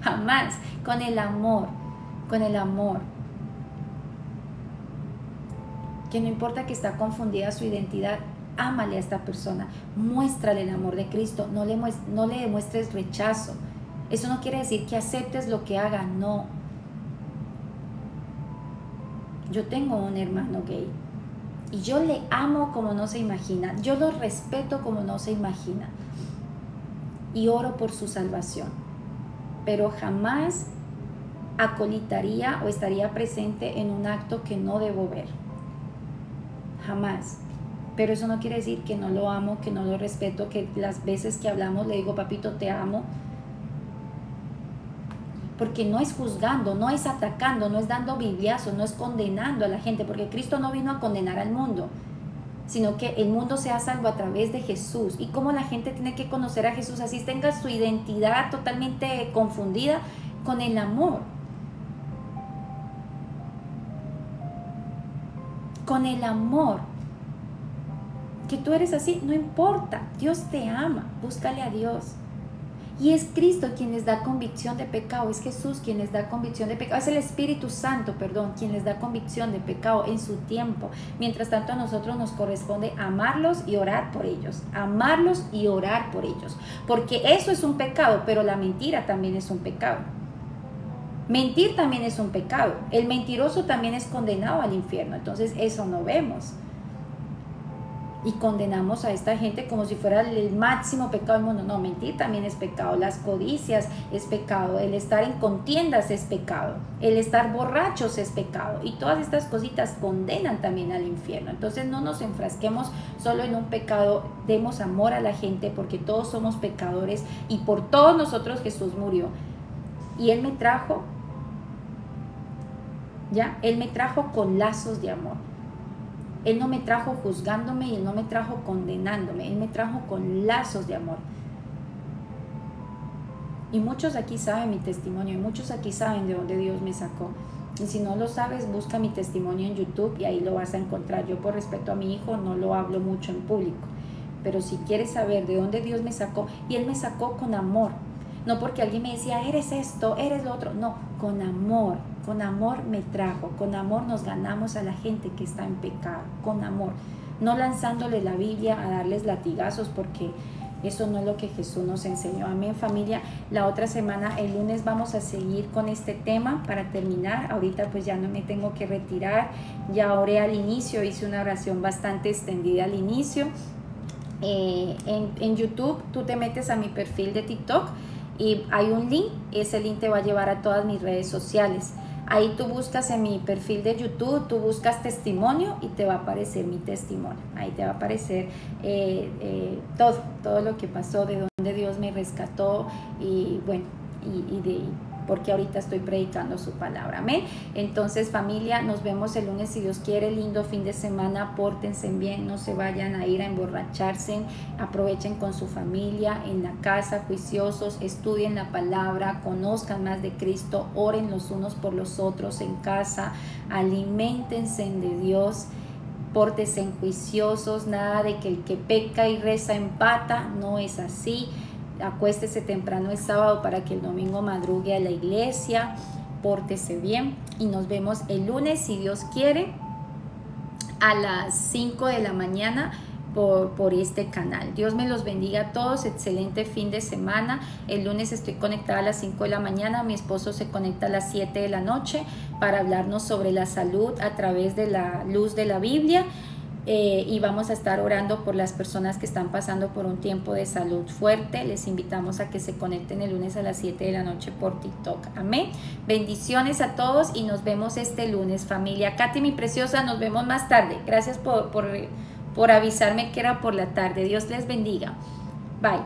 jamás. Con el amor, con el amor. Que no importa que está confundida su identidad, ámale a esta persona, muéstrale el amor de Cristo, no le demuestres rechazo. Eso no quiere decir que aceptes lo que haga, no. Yo tengo un hermano gay y yo le amo como no se imagina, yo lo respeto como no se imagina y oro por su salvación, pero jamás acolitaría o estaría presente en un acto que no debo ver, jamás. Pero eso no quiere decir que no lo amo, que no lo respeto, que las veces que hablamos le digo, papito, te amo. Porque no es juzgando, no es atacando, no es dando bibliazos, no es condenando a la gente, porque Cristo no vino a condenar al mundo, sino que el mundo sea salvo a través de Jesús. Y cómo la gente tiene que conocer a Jesús, así tenga su identidad totalmente confundida, con el amor. Con el amor. Que tú eres así, no importa, Dios te ama, búscale a Dios. Y es Cristo quien les da convicción de pecado, es Jesús quien les da convicción de pecado, es el Espíritu Santo, quien les da convicción de pecado en su tiempo. Mientras tanto a nosotros nos corresponde amarlos y orar por ellos, amarlos y orar por ellos, porque eso es un pecado, pero la mentira también es un pecado. Mentir también es un pecado, el mentiroso también es condenado al infierno, entonces eso no vemos. Y condenamos a esta gente como si fuera el máximo pecado del mundo. No, mentir también es pecado, las codicias es pecado, el estar en contiendas es pecado, el estar borrachos es pecado, y todas estas cositas condenan también al infierno. Entonces no nos enfrasquemos solo en un pecado, demos amor a la gente, porque todos somos pecadores y por todos nosotros Jesús murió. Y Él me trajo, ¿ya? Él me trajo con lazos de amor. Él no me trajo juzgándome y Él no me trajo condenándome. Él me trajo con lazos de amor. Y muchos aquí saben mi testimonio, y muchos aquí saben de dónde Dios me sacó. Y si no lo sabes, busca mi testimonio en YouTube y ahí lo vas a encontrar. Yo, por respeto a mi hijo, no lo hablo mucho en público. Pero si quieres saber de dónde Dios me sacó, y Él me sacó con amor. No porque alguien me decía, eres esto, eres lo otro. No, con amor me trajo. Con amor nos ganamos a la gente que está en pecado. Con amor. No lanzándole la Biblia a darles latigazos porque Eso no es lo que Jesús nos enseñó. Amén, familia. La otra semana, el lunes, vamos a seguir con este tema para terminar. Ahorita pues ya no me tengo que retirar. Ya oré al inicio, hice una oración bastante extendida al inicio. En YouTube tú te metes a mi perfil de TikTok y hay un link. Ese link te va a llevar a todas mis redes sociales. Ahí tú buscas en mi perfil de YouTube, tú buscas testimonio y te va a aparecer mi testimonio. Ahí te va a aparecer todo lo que pasó, de dónde Dios me rescató y bueno, porque ahorita estoy predicando su palabra. Amén. Entonces, familia, nos vemos el lunes si Dios quiere. Lindo fin de semana, pórtense bien, no se vayan a ir a emborracharse, aprovechen con su familia en la casa, juiciosos, estudien la palabra, conozcan más de Cristo, oren los unos por los otros en casa, aliméntense de Dios. Pórtense juiciosos, nada de que el que peca y reza empata, no es así. Acuéstese temprano el sábado para que el domingo madrugue a la iglesia. Pórtese bien y nos vemos el lunes, si Dios quiere, a las 5 de la mañana por este canal. Dios me los bendiga a todos, excelente fin de semana. El lunes estoy conectada a las 5 de la mañana, mi esposo se conecta a las 7 de la noche para hablarnos sobre la salud a través de la luz de la Biblia. Y vamos a estar orando por las personas que están pasando por un tiempo de salud fuerte. Les invitamos a que se conecten el lunes a las 7 de la noche por TikTok. Amén. Bendiciones a todos y nos vemos este lunes, familia. Katy, mi preciosa, nos vemos más tarde. Gracias por avisarme que era por la tarde. Dios les bendiga. Bye.